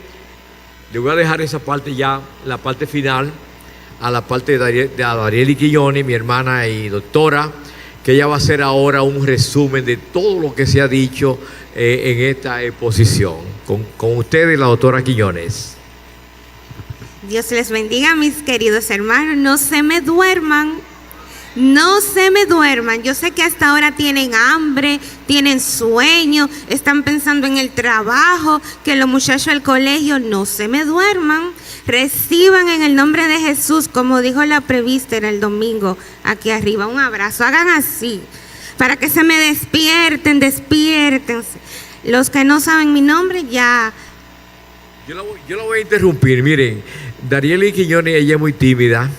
le voy a dejar esa parte ya, la parte final, a la parte de Darieli Quilloni, mi hermana y doctora, que ella va a hacer ahora un resumen de todo lo que se ha dicho en esta exposición. Con ustedes, la doctora Quiñones. Dios les bendiga, mis queridos hermanos. No se me duerman. No se me duerman. Yo sé que hasta ahora tienen hambre, tienen sueño, están pensando en el trabajo, que los muchachos del colegio. No se me duerman. Reciban en el nombre de Jesús, como dijo la prevístera el domingo aquí arriba. Un abrazo. Hagan así para que se me despiértense. Los que no saben mi nombre ya. Yo la voy a interrumpir. Miren, Darieli Quiñones, ella es muy tímida,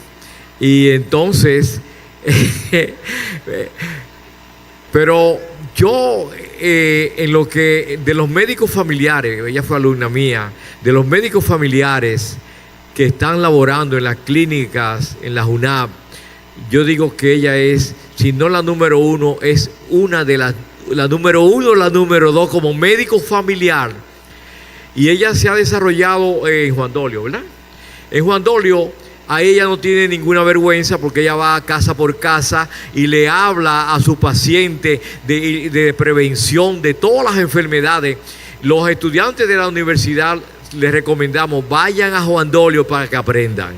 y entonces pero yo en lo que de los médicos familiares, ella fue alumna mía, de los médicos familiares que están laborando en las clínicas, en la UNAP, yo digo que ella es, si no la número uno, es una de la número uno, la número dos como médico familiar. Y ella se ha desarrollado en Juan Dolio, ¿verdad? En Juan Dolio, a ella no tiene ninguna vergüenza, porque ella va casa por casa y le habla a su paciente de prevención de todas las enfermedades. Los estudiantes de la universidad les recomendamos, vayan a Juan Dolio para que aprendan.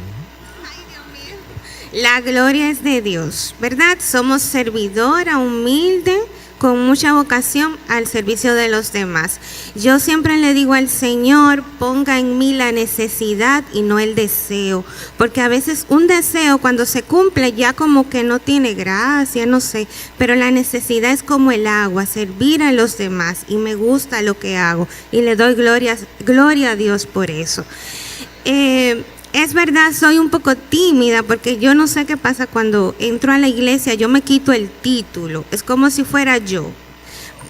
La gloria es de Dios, ¿verdad? Somos servidora humilde, con mucha vocación al servicio de los demás. Yo siempre le digo al Señor, ponga en mí la necesidad y no el deseo, porque a veces un deseo cuando se cumple ya como que no tiene gracia, no sé, pero la necesidad es como el agua, servir a los demás, y me gusta lo que hago y le doy gloria a Dios por eso. Es verdad, soy un poco tímida porque yo no sé qué pasa cuando entro a la iglesia, yo me quito el título, es como si fuera yo.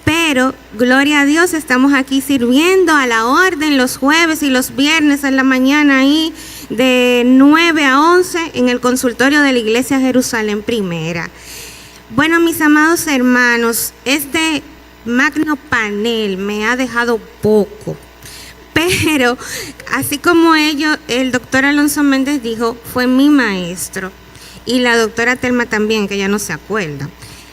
Pero, gloria a Dios, estamos aquí sirviendo a la orden los jueves y los viernes en la mañana ahí de 9 a 11 en el consultorio de la Iglesia Jerusalén Primera. Bueno, mis amados hermanos, este magno panel me ha dejado poco. Pero, así como ellos, el doctor Alonso Méndez dijo, fue mi maestro. Y la doctora Telma también, que ya no se acuerda.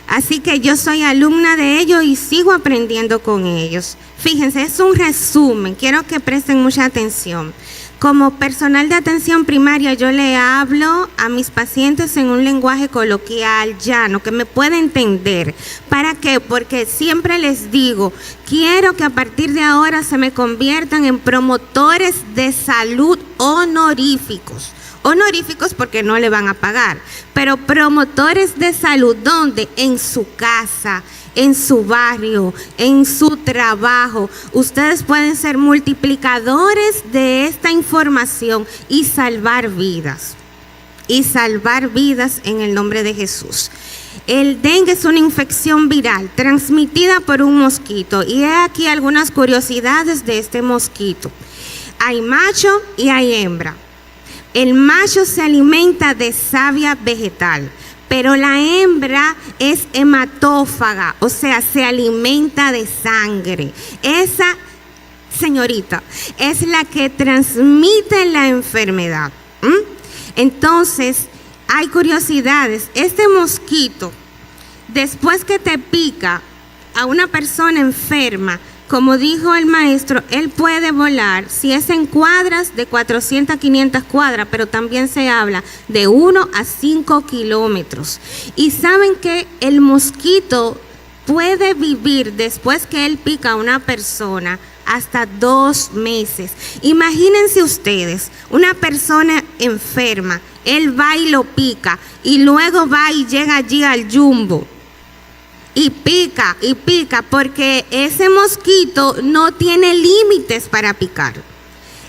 Así que yo soy alumna de ellos y sigo aprendiendo con ellos. Fíjense, es un resumen, quiero que presten mucha atención. Como personal de atención primaria, yo le hablo a mis pacientes en un lenguaje coloquial, llano, que me pueda entender. ¿Para qué? Porque siempre les digo, quiero que a partir de ahora se me conviertan en promotores de salud honoríficos. Honoríficos porque no le van a pagar, pero promotores de salud, ¿dónde? En su casa, en su barrio, en su trabajo. Ustedes pueden ser multiplicadores de esta información y salvar vidas. Y salvar vidas en el nombre de Jesús. El dengue es una infección viral transmitida por un mosquito. Y he aquí algunas curiosidades de este mosquito. Hay macho y hay hembra. El macho se alimenta de savia vegetal, pero la hembra es hematófaga, o sea, se alimenta de sangre. Esa señorita es la que transmite la enfermedad. Entonces, hay curiosidades. Este mosquito, después que te pica a una persona enferma, como dijo el maestro, él puede volar, si es en cuadras, de 400 a 500 cuadras, pero también se habla de 1 a 5 kilómetros. Y saben que el mosquito puede vivir después que él pica a una persona hasta 2 meses. Imagínense ustedes, una persona enferma, él va y lo pica, y luego va y llega allí al jumbo. Y pica, porque ese mosquito no tiene límites para picar.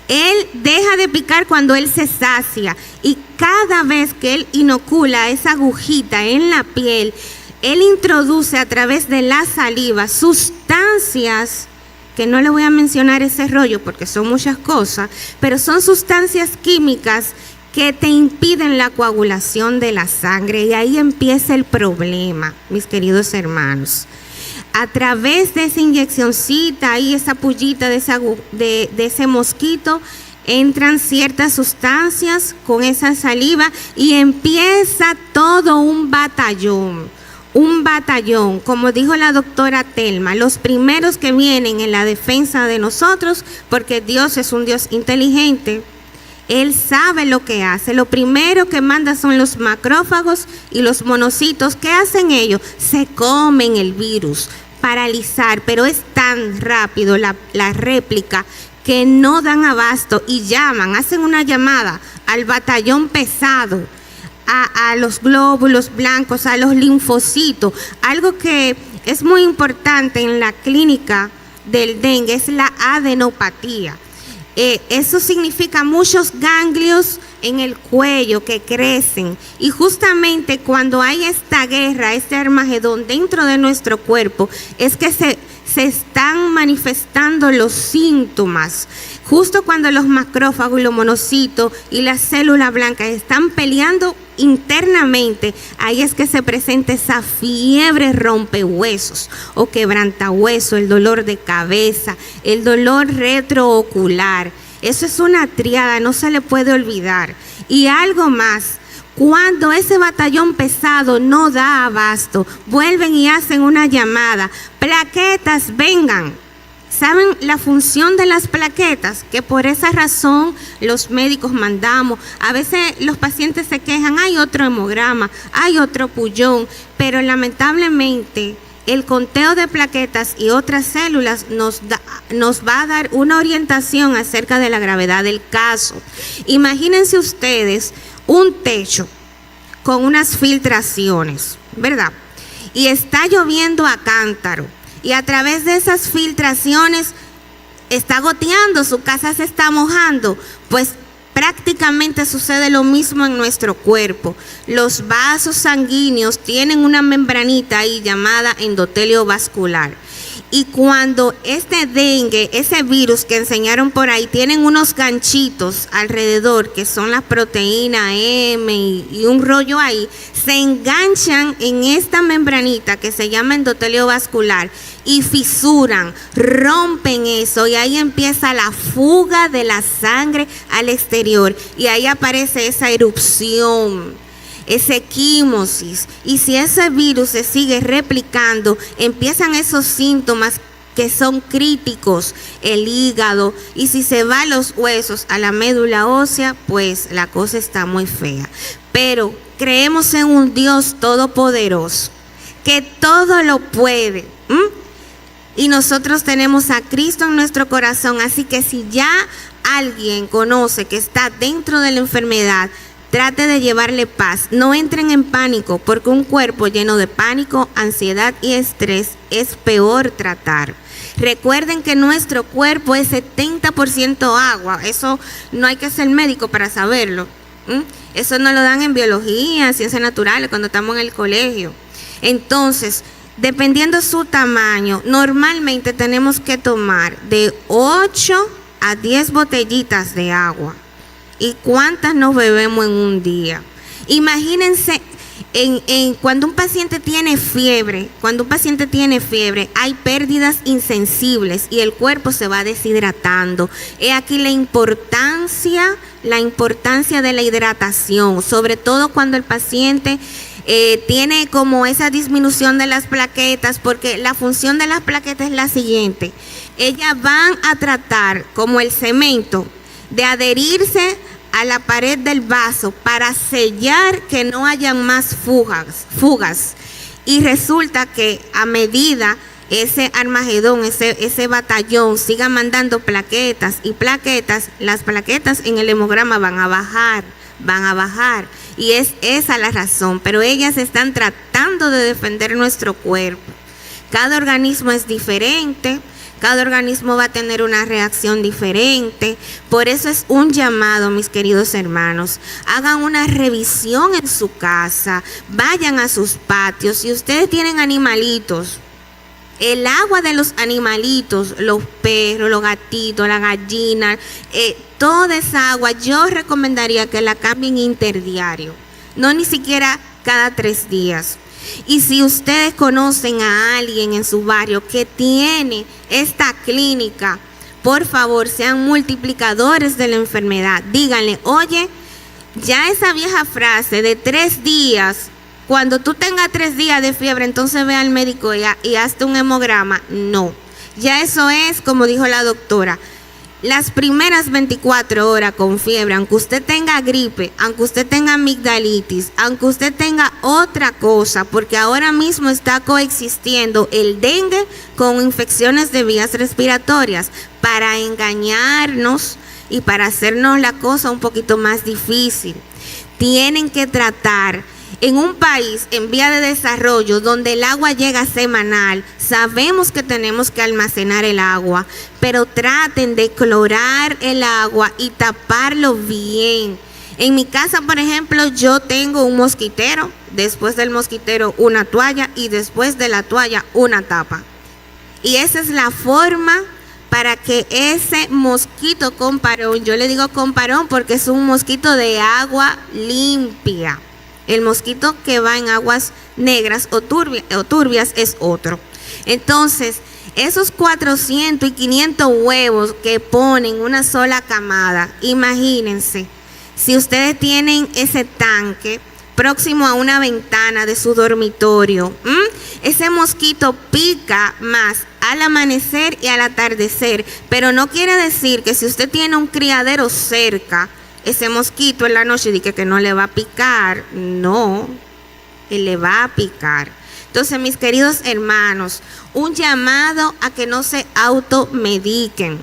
Él deja de picar cuando él se sacia. Y cada vez que él inocula esa agujita en la piel, él introduce a través de la saliva sustancias, que no le voy a mencionar ese rollo porque son muchas cosas, pero son sustancias químicas que te impiden la coagulación de la sangre, y ahí empieza el problema, mis queridos hermanos. A través de esa inyeccioncita y esa pullita de ese mosquito, entran ciertas sustancias con esa saliva y empieza todo un batallón. Un batallón, como dijo la doctora Telma, los primeros que vienen en la defensa de nosotros, porque Dios es un Dios inteligente. Él sabe lo que hace. Lo primero que manda son los macrófagos y los monocitos. ¿Qué hacen ellos? Se comen el virus, paralizar, pero es tan rápido la réplica que no dan abasto y hacen una llamada al batallón pesado, a los glóbulos blancos, a los linfocitos. Algo que es muy importante en la clínica del dengue es la adenopatía. Eso significa muchos ganglios en el cuello que crecen, y justamente cuando hay esta guerra, este Armagedón dentro de nuestro cuerpo, es que se están manifestando los síntomas. Justo cuando los macrófagos y los monocitos y las células blancas están peleando internamente, ahí es que se presenta esa fiebre rompehuesos o quebrantahueso, el dolor de cabeza, el dolor retroocular. Eso es una triada, no se le puede olvidar. Y algo más, cuando ese batallón pesado no da abasto, vuelven y hacen una llamada: plaquetas, vengan. ¿Saben la función de las plaquetas? Que por esa razón los médicos mandamos. A veces los pacientes se quejan, hay otro hemograma, hay otro pullón, pero lamentablemente el conteo de plaquetas y otras células nos va a dar una orientación acerca de la gravedad del caso. Imagínense ustedes un techo con unas filtraciones, ¿verdad? Y está lloviendo a cántaro. Y a través de esas filtraciones está goteando, su casa se está mojando. Pues prácticamente sucede lo mismo en nuestro cuerpo. Los vasos sanguíneos tienen una membranita ahí llamada endotelio vascular. Y cuando este dengue, ese virus que enseñaron por ahí, tienen unos ganchitos alrededor, que son las proteínas M y un rollo ahí, se enganchan en esta membranita que se llama endotelio vascular y fisuran, rompen eso, y ahí empieza la fuga de la sangre al exterior, y ahí aparece esa erupción, esa equimosis. Y si ese virus se sigue replicando, empiezan esos síntomas que son críticos, el hígado, y si se va los huesos a la médula ósea, pues la cosa está muy fea. Pero creemos en un Dios todopoderoso, que todo lo puede. Y nosotros tenemos a Cristo en nuestro corazón, así que si ya alguien conoce que está dentro de la enfermedad, trate de llevarle paz. No entren en pánico, porque un cuerpo lleno de pánico, ansiedad y estrés es peor tratar. Recuerden que nuestro cuerpo es 70% agua. Eso no hay que ser médico para saberlo. Eso nos lo dan en biología, en ciencias naturales, cuando estamos en el colegio. Entonces, dependiendo su tamaño, normalmente tenemos que tomar de 8 a 10 botellitas de agua. ¿Y cuántas nos bebemos en un día? Imagínense, cuando un paciente tiene fiebre, hay pérdidas insensibles y el cuerpo se va deshidratando. He aquí la importancia de la hidratación, sobre todo cuando el paciente tiene como esa disminución de las plaquetas, porque la función de las plaquetas es la siguiente: ellas van a tratar, como el cemento, de adherirse a la pared del vaso para sellar que no hayan más fugas. Y resulta que a medida ese Armagedón, ese batallón siga mandando plaquetas y plaquetas, las plaquetas en el hemograma van a bajar. Y es esa la razón, pero ellas están tratando de defender nuestro cuerpo. Cada organismo es diferente. Cada organismo va a tener una reacción diferente. Por eso es un llamado, mis queridos hermanos. Hagan una revisión en su casa. Vayan a sus patios. Si ustedes tienen animalitos, el agua de los animalitos, los perros, los gatitos, la gallina, toda esa agua, yo recomendaría que la cambien interdiario. No ni siquiera cada 3 días. Y si ustedes conocen a alguien en su barrio que tiene esta clínica, por favor, sean multiplicadores de la enfermedad. Díganle: oye, ya esa vieja frase de 3 días, cuando tú tengas 3 días de fiebre, entonces ve al médico y hazte un hemograma. No, ya eso es, como dijo la doctora, las primeras 24 horas con fiebre, aunque usted tenga gripe, aunque usted tenga amigdalitis, aunque usted tenga otra cosa, porque ahora mismo está coexistiendo el dengue con infecciones de vías respiratorias para engañarnos y para hacernos la cosa un poquito más difícil. Tienen que tratar. En un país en vía de desarrollo donde el agua llega semanal, sabemos que tenemos que almacenar el agua, pero traten de clorar el agua y taparlo bien. En mi casa, por ejemplo, yo tengo un mosquitero, después del mosquitero una toalla y después de la toalla una tapa. Y esa es la forma para que ese mosquito comparón, yo le digo comparón porque es un mosquito de agua limpia. El mosquito que va en aguas negras o turbias es otro. Entonces, esos 400 y 500 huevos que ponen una sola camada, imagínense, si ustedes tienen ese tanque próximo a una ventana de su dormitorio, ese mosquito pica más al amanecer y al atardecer, pero no quiere decir que si usted tiene un criadero cerca, ese mosquito en la noche dice que no le va a picar. No, él le va a picar. Entonces, mis queridos hermanos, un llamado a que no se automediquen.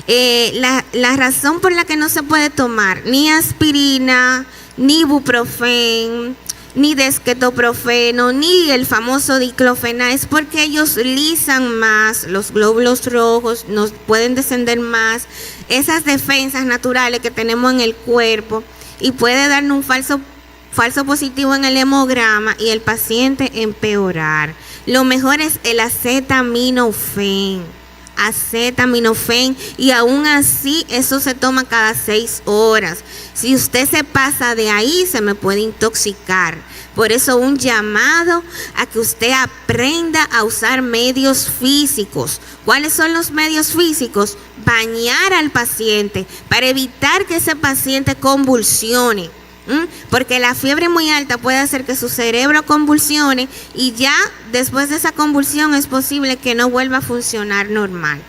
La razón por la que no se puede tomar ni aspirina, ni ibuprofeno, ni desquetoprofeno, ni el famoso diclofenac es porque ellos lisan más los glóbulos rojos, nos pueden descender más esas defensas naturales que tenemos en el cuerpo y puede darnos un falso positivo en el hemograma y el paciente empeorar. Lo mejor es el acetaminofén, y aún así eso se toma cada 6 horas. Si usted se pasa de ahí, se me puede intoxicar. Por eso un llamado a que usted aprenda a usar medios físicos. ¿Cuáles son los medios físicos? Bañar al paciente para evitar que ese paciente convulsione. Porque la fiebre muy alta puede hacer que su cerebro convulsione y ya después de esa convulsión es posible que no vuelva a funcionar normal.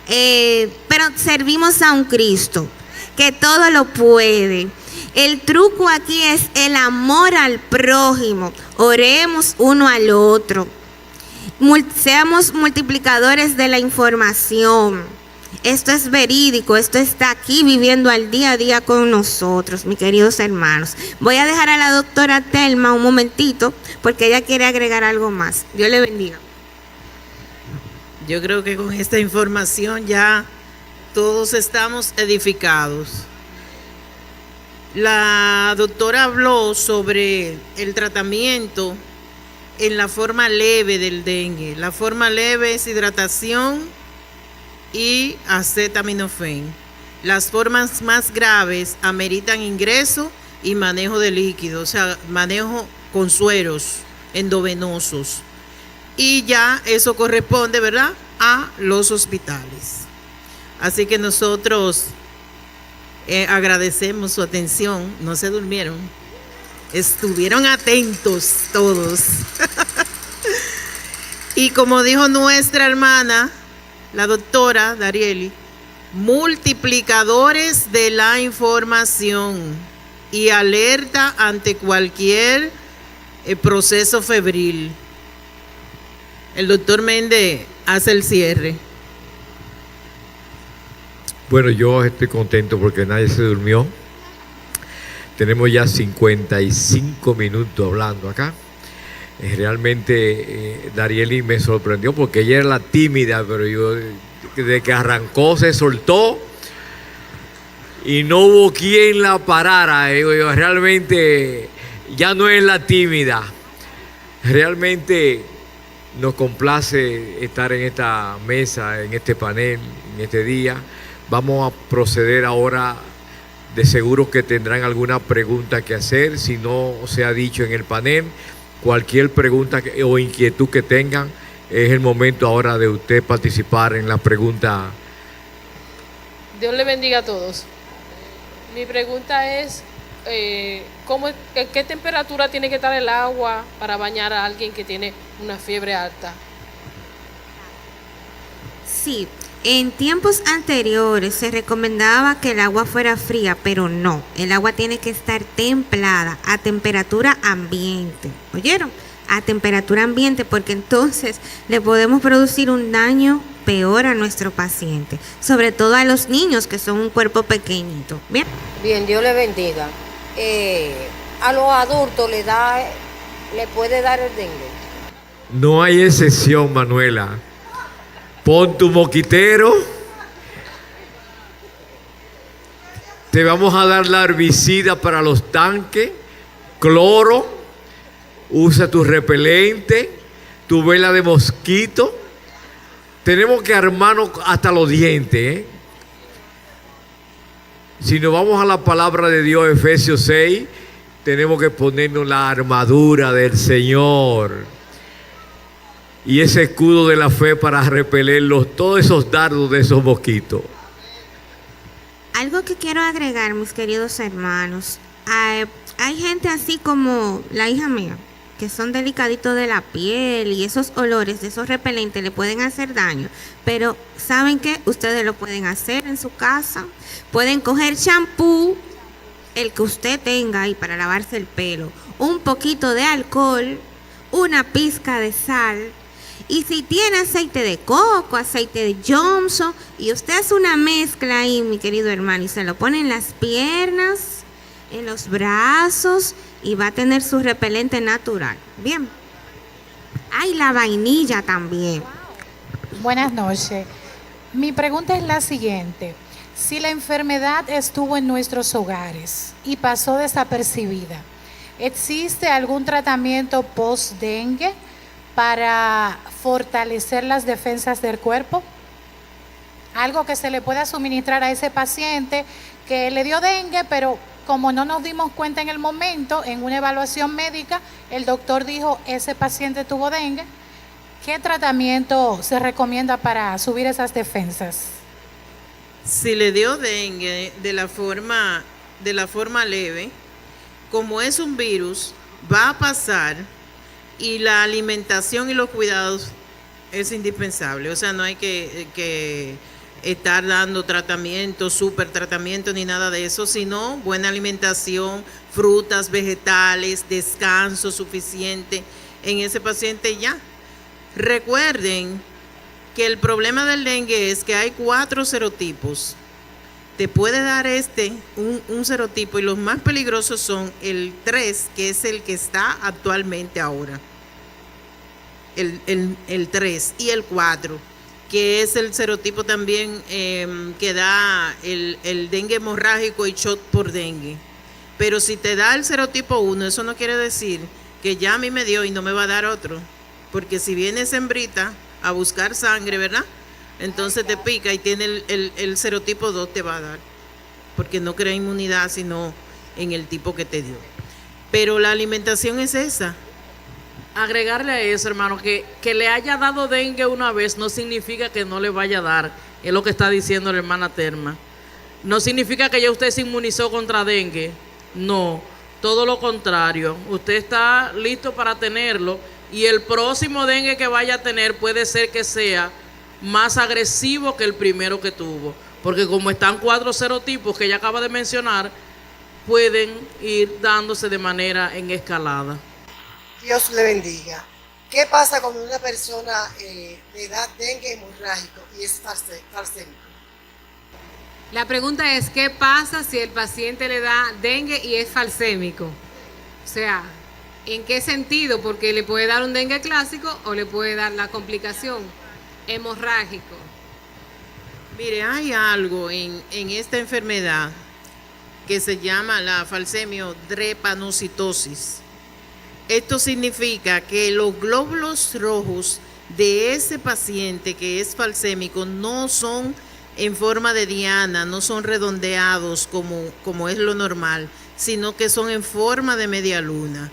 Pero servimos a un Cristo que todo lo puede. El truco aquí es el amor al prójimo. Oremos uno al otro. Seamos multiplicadores de la información. Esto es verídico, esto está aquí viviendo al día a día con nosotros, mis queridos hermanos. Voy a dejar a la doctora Telma un momentito porque ella quiere agregar algo más. Dios le bendiga. Yo creo que con esta información ya todos estamos edificados. La doctora habló sobre el tratamiento en la forma leve del dengue. La forma leve es hidratación y acetaminofén. Las formas más graves ameritan ingreso y manejo de líquidos, o sea, manejo con sueros endovenosos. Y ya eso corresponde, ¿verdad?, a los hospitales. Así que nosotros agradecemos su atención. No se durmieron, estuvieron atentos todos. Y como dijo nuestra hermana, la doctora Darieli, multiplicadores de la información y alerta ante cualquier proceso febril. El doctor Méndez hace el cierre. Bueno, yo estoy contento porque nadie se durmió. Tenemos ya 55 minutos hablando acá. Realmente Darieli me sorprendió porque ella era la tímida, pero yo desde que arrancó se soltó y no hubo quien la parara. Realmente ya no es la tímida. Realmente nos complace estar en esta mesa, en este panel, en este día. Vamos a proceder ahora. De seguro que tendrán alguna pregunta que hacer. Si no se ha dicho en el panel, cualquier pregunta o inquietud que tengan, es el momento ahora de usted participar en la pregunta. Dios le bendiga a todos. Mi pregunta es, ¿qué temperatura tiene que estar el agua para bañar a alguien que tiene una fiebre alta? Sí, en tiempos anteriores se recomendaba que el agua fuera fría, pero no, el agua tiene que estar templada, a temperatura ambiente. ¿Oyeron? A temperatura ambiente, porque entonces le podemos producir un daño peor a nuestro paciente, sobre todo a los niños que son un cuerpo pequeñito. Bien. Bien, Dios le bendiga. A los adultos le puede dar el dengue. No hay excepción, Manuela. Pon tu moquitero. Te vamos a dar la herbicida para los tanques, cloro. Usa tu repelente, tu vela de mosquito. Tenemos que armarnos hasta los dientes, ¿eh? Si nos vamos a la palabra de Dios, Efesios 6, tenemos que ponernos la armadura del Señor y ese escudo de la fe para repeler todos esos dardos de esos mosquitos. Algo que quiero agregar, mis queridos hermanos, hay gente así como la hija mía, que son delicaditos de la piel y esos olores de esos repelentes le pueden hacer daño. Pero ¿saben qué? Ustedes lo pueden hacer en su casa. Pueden coger champú, el que usted tenga ahí para lavarse el pelo, un poquito de alcohol, una pizca de sal. Y si tiene aceite de coco, aceite de Johnson, y usted hace una mezcla ahí, mi querido hermano, y se lo pone en las piernas, en los brazos, y va a tener su repelente natural. Bien. Hay la vainilla también. Buenas noches. Mi pregunta es la siguiente. Si la enfermedad estuvo en nuestros hogares y pasó desapercibida, ¿existe algún tratamiento post-dengue para fortalecer las defensas del cuerpo? Algo que se le pueda suministrar a ese paciente que le dio dengue, pero como no nos dimos cuenta en el momento, en una evaluación médica, el doctor dijo, ese paciente tuvo dengue. ¿Qué tratamiento se recomienda para subir esas defensas? Si le dio dengue de la forma leve, como es un virus, va a pasar y la alimentación y los cuidados es indispensable. O sea, no hay que estar dando tratamiento, super tratamiento ni nada de eso, sino buena alimentación, frutas, vegetales, descanso suficiente en ese paciente y ya. Recuerden que el problema del dengue es que hay 4 serotipos. Te puede dar un serotipo y los más peligrosos son el 3, que es el que está actualmente ahora. El 3 y el 4, que es el serotipo también que da el dengue hemorrágico y shot por dengue. Pero si te da el serotipo 1, eso no quiere decir que ya a mí me dio y no me va a dar otro. Porque si vienes hembrita a buscar sangre, ¿verdad? Entonces te pica y tiene el serotipo 2 te va a dar. Porque no crea inmunidad, sino en el tipo que te dio. Pero la alimentación es esa. Agregarle a eso, hermano, que le haya dado dengue una vez no significa que no le vaya a dar. Es lo que está diciendo la hermana Terma. No significa que ya usted se inmunizó contra dengue. No, todo lo contrario. Usted está listo para tenerlo y el próximo dengue que vaya a tener puede ser que sea más agresivo que el primero que tuvo. Porque como están 4 serotipos que ella acaba de mencionar, pueden ir dándose de manera en escalada. Dios le bendiga. ¿Qué pasa cuando una persona le da dengue hemorrágico y es falsémico? La pregunta es, ¿qué pasa si el paciente le da dengue y es falsémico? O sea, ¿en qué sentido? Porque le puede dar un dengue clásico o le puede dar la complicación hemorrágico. Mire, hay algo en esta enfermedad que se llama la falsemio-drepanocitosis. Esto significa que los glóbulos rojos de ese paciente que es falsémico no son en forma de diana, no son redondeados como es lo normal, sino que son en forma de media luna.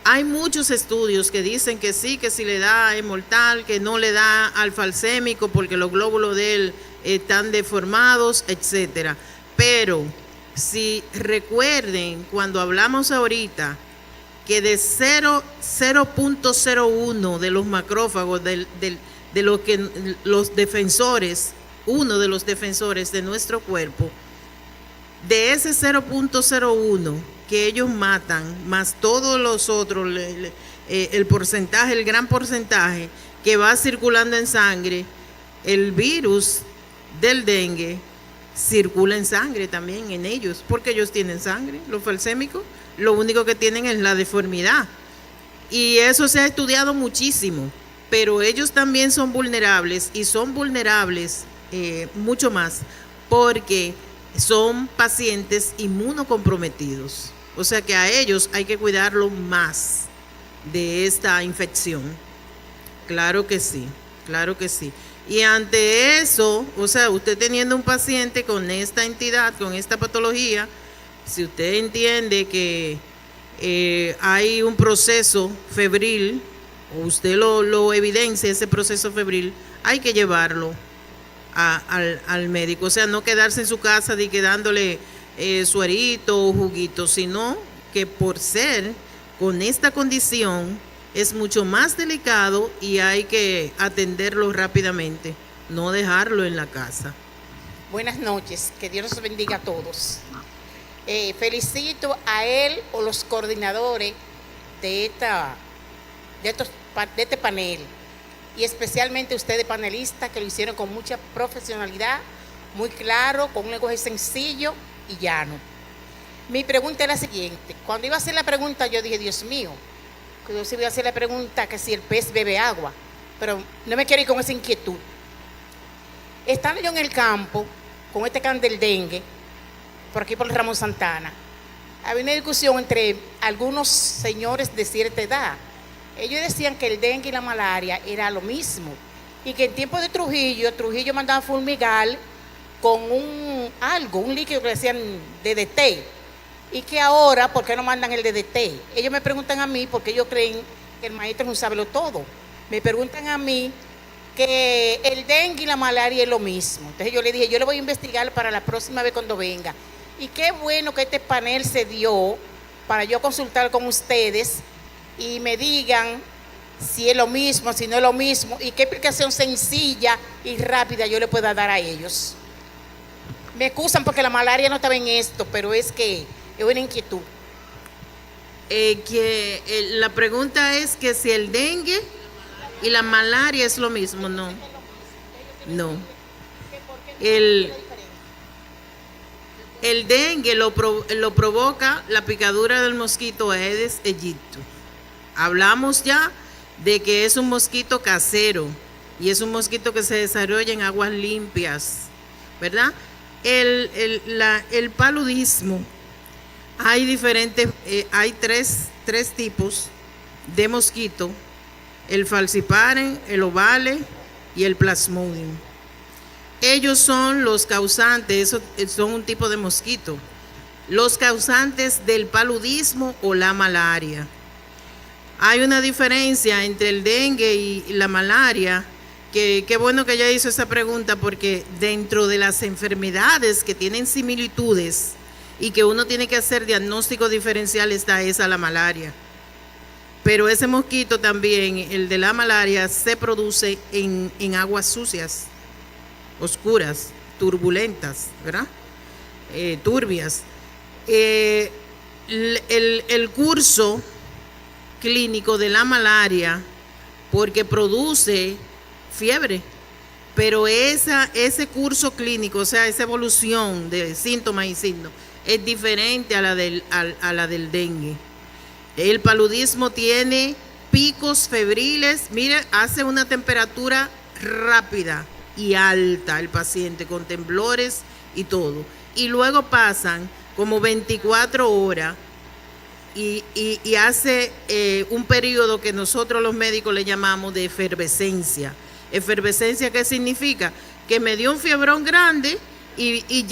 Hay muchos estudios que dicen que sí, que si le da es mortal, que no le da al falsémico porque los glóbulos de él están deformados, etcétera. Pero si recuerden cuando hablamos ahorita que de 0.01 de los macrófagos, de lo que los defensores, uno de los defensores de nuestro cuerpo, de ese 0.01 que ellos matan, más todos los otros, el porcentaje, el gran porcentaje que va circulando en sangre, el virus del dengue circula en sangre también en ellos, porque ellos tienen sangre, los falsémicos. Lo único que tienen es la deformidad. Y eso se ha estudiado muchísimo, pero ellos también son vulnerables y son vulnerables mucho más porque son pacientes inmunocomprometidos. O sea que a ellos hay que cuidarlo más de esta infección. Claro que sí, claro que sí. Y ante eso, o sea, usted teniendo un paciente con esta entidad, con esta patología, si usted entiende que hay un proceso febril, o usted lo evidencia, ese proceso febril, hay que llevarlo al médico. O sea, no quedarse en su casa y dándole suerito o juguito, sino que por ser con esta condición es mucho más delicado y hay que atenderlo rápidamente, no dejarlo en la casa. Buenas noches, que Dios los bendiga a todos. Felicito a él o los coordinadores de este panel y especialmente ustedes panelistas que lo hicieron con mucha profesionalidad, muy claro, con un lenguaje sencillo y llano. Mi pregunta es la siguiente. Cuando iba a hacer la pregunta yo dije, Dios mío, que yo sí voy a hacer la pregunta que si el pez bebe agua, pero no me quiero ir con esa inquietud. Estando yo en el campo con este can del dengue, por aquí por Ramón Santana, había una discusión entre algunos señores de cierta edad. Ellos decían que el dengue y la malaria era lo mismo y que en tiempo de Trujillo mandaba fumigar con un líquido que decían DDT, y que ahora, ¿por qué no mandan el DDT? Ellos me preguntan a mí, porque ellos creen que el maestro no sabe todo, me preguntan a mí que el dengue y la malaria es lo mismo. Entonces yo le dije, yo le voy a investigar para la próxima vez cuando venga. Y qué bueno que este panel se dio para yo consultar con ustedes y me digan si es lo mismo, si no es lo mismo, y qué explicación sencilla y rápida yo le pueda dar a ellos. Me excusan porque la malaria no estaba en esto, pero es que es una inquietud. La pregunta es que si el dengue y la malaria es lo mismo. No. El dengue lo provoca la picadura del mosquito Aedes aegypti. Hablamos ya de que es un mosquito casero y es un mosquito que se desarrolla en aguas limpias, ¿verdad? El paludismo, hay tres tipos de mosquito: el falciparum, el ovale y el plasmodium. Ellos son los causantes, son un tipo de mosquito, los causantes del paludismo o la malaria. Hay una diferencia entre el dengue y la malaria, que qué bueno que ella hizo esa pregunta, porque dentro de las enfermedades que tienen similitudes y que uno tiene que hacer diagnóstico diferencial está esa, la malaria. Pero ese mosquito también, el de la malaria, se produce en aguas sucias, oscuras, turbulentas, ¿verdad? Turbias. El curso clínico de la malaria, porque produce fiebre, pero ese curso clínico, o sea, esa evolución de síntomas y signos, es diferente a la del dengue. El paludismo tiene picos febriles, mire, hace una temperatura rápida y alta el paciente, con temblores y todo, y luego pasan como 24 horas y hace un periodo que nosotros los médicos le llamamos de efervescencia. ¿Efervescencia qué significa? Que me dio un fiebrón grande y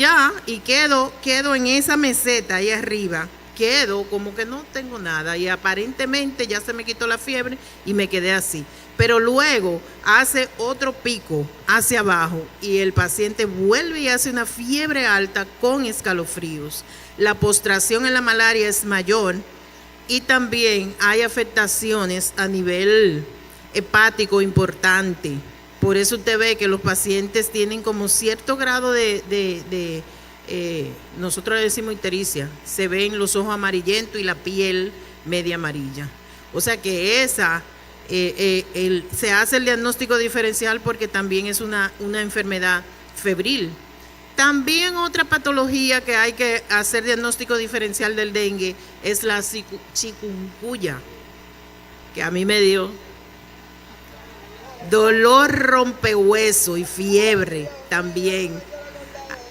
quedo en esa meseta ahí arriba, quedo como que no tengo nada y aparentemente ya se me quitó la fiebre y me quedé así. Pero luego hace otro pico hacia abajo y el paciente vuelve y hace una fiebre alta con escalofríos. La postración en la malaria es mayor y también hay afectaciones a nivel hepático importante. Por eso usted ve que los pacientes tienen como cierto grado nosotros le decimos ictericia, se ven los ojos amarillentos y la piel media amarilla. O sea que se hace el diagnóstico diferencial porque también es una enfermedad febril. También otra patología que hay que hacer diagnóstico diferencial del dengue es la chikungunya, que a mí me dio dolor rompehueso y fiebre también.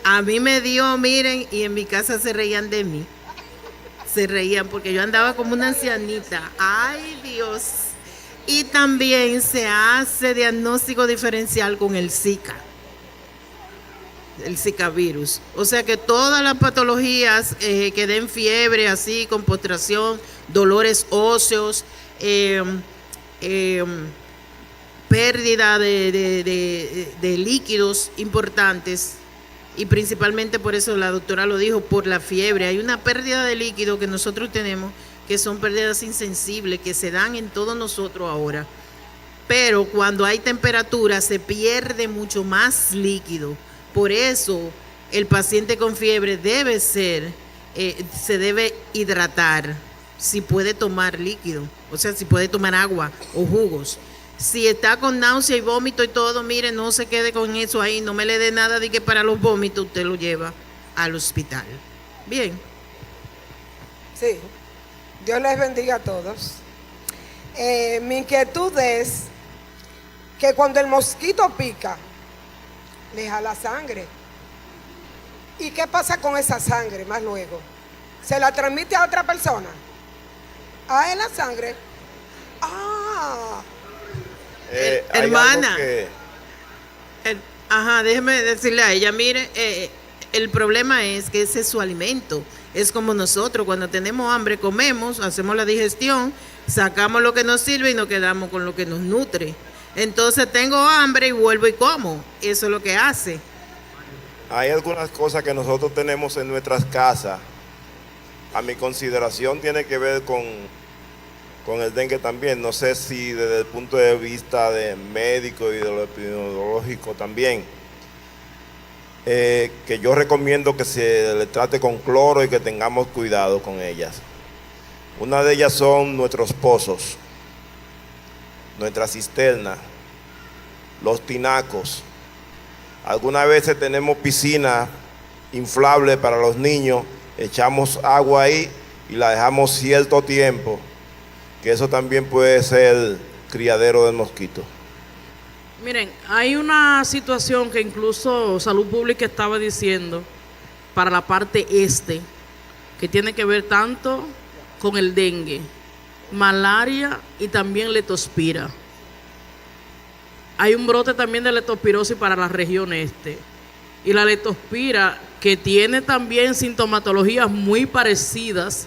A mí me dio, miren, y en mi casa se reían de mí. Se reían porque yo andaba como una ancianita. ¡Ay, Dios! Y también se hace diagnóstico diferencial con el Zika virus. O sea que todas las patologías que den fiebre, así, con postración, dolores óseos, pérdida de líquidos importantes, y principalmente por eso la doctora lo dijo, por la fiebre. Hay una pérdida de líquido que nosotros tenemos, que son pérdidas insensibles, que se dan en todos nosotros ahora. Pero cuando hay temperatura se pierde mucho más líquido. Por eso el paciente con fiebre se debe hidratar, si puede tomar líquido, o sea, si puede tomar agua o jugos. Si está con náusea y vómito y todo, mire, no se quede con eso ahí, no me le dé nada de que para los vómitos usted lo lleva al hospital. Bien. Sí, Dios les bendiga a todos. Mi inquietud es que cuando el mosquito pica, le jala sangre. ¿Y qué pasa con esa sangre más luego? ¿Se la transmite a otra persona? ¿A él la sangre? Ah. Hermana, déjeme decirle a ella, mire, el problema es que ese es su alimento. Es como nosotros, cuando tenemos hambre comemos, hacemos la digestión, sacamos lo que nos sirve y nos quedamos con lo que nos nutre. Entonces tengo hambre y vuelvo y como. Eso es lo que hace. Hay algunas cosas que nosotros tenemos en nuestras casas a mi consideración tiene que ver con el dengue también. No sé si desde el punto de vista de médico y de lo epidemiológico también. Que yo recomiendo que se le trate con cloro y que tengamos cuidado con ellas. Una de ellas son nuestros pozos, nuestra cisterna, los tinacos. Algunas veces tenemos piscinas inflables para los niños, echamos agua ahí y la dejamos cierto tiempo, que eso también puede ser criadero del mosquito. Miren, hay una situación que incluso Salud Pública estaba diciendo para la parte este, que tiene que ver tanto con el dengue, malaria y también leptospira. Hay un brote también de leptospirosis para la región este. Y la leptospira, que tiene también sintomatologías muy parecidas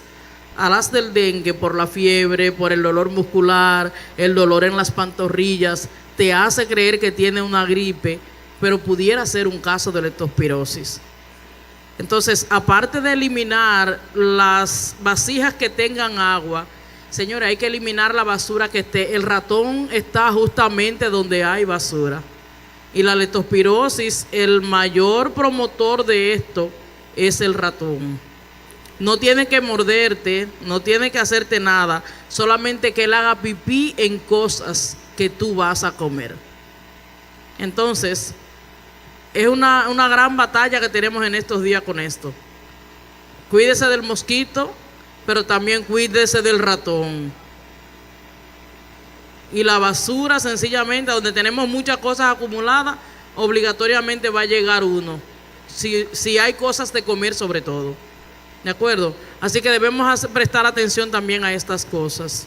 a las del dengue, por la fiebre, por el dolor muscular, el dolor en las pantorrillas, te hace creer que tiene una gripe, pero pudiera ser un caso de leptospirosis. Entonces, aparte de eliminar las vasijas que tengan agua, señores, hay que eliminar la basura que esté. El ratón está justamente donde hay basura. Y la leptospirosis, el mayor promotor de esto es el ratón. No tiene que morderte, no tiene que hacerte nada, solamente que él haga pipí en cosas que tú vas a comer. Entonces, es una gran batalla que tenemos en estos días con esto. Cuídese del mosquito, pero también cuídese del ratón. Y la basura, sencillamente, donde tenemos muchas cosas acumuladas, obligatoriamente va a llegar uno. Si hay cosas de comer sobre todo. ¿De acuerdo? Así que debemos prestar atención también a estas cosas.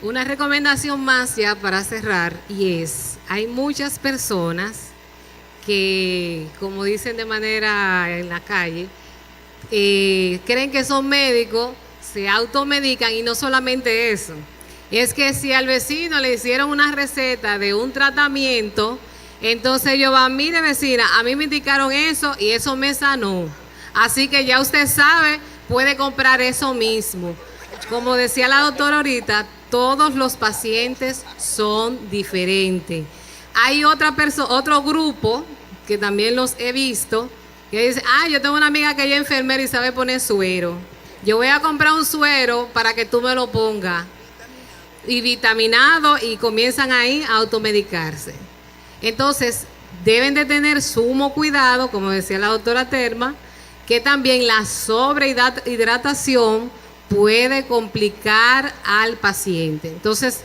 Una recomendación más ya para cerrar, y es, hay muchas personas que, como dicen de manera en la calle, creen que son médicos, se automedican, y no solamente eso, es que si al vecino le hicieron una receta de un tratamiento, entonces ellos van, mire vecina, a mí me indicaron eso y eso me sanó, así que ya usted sabe, puede comprar eso mismo. Como decía la doctora ahorita, todos los pacientes son diferentes. Hay otro grupo que también los he visto, que dice, yo tengo una amiga que ella es enfermera y sabe poner suero. Yo voy a comprar un suero para que tú me lo pongas. Y vitaminado, y comienzan ahí a automedicarse. Entonces, deben de tener sumo cuidado, como decía la doctora Terma, que también la sobrehidratación puede complicar al paciente. Entonces,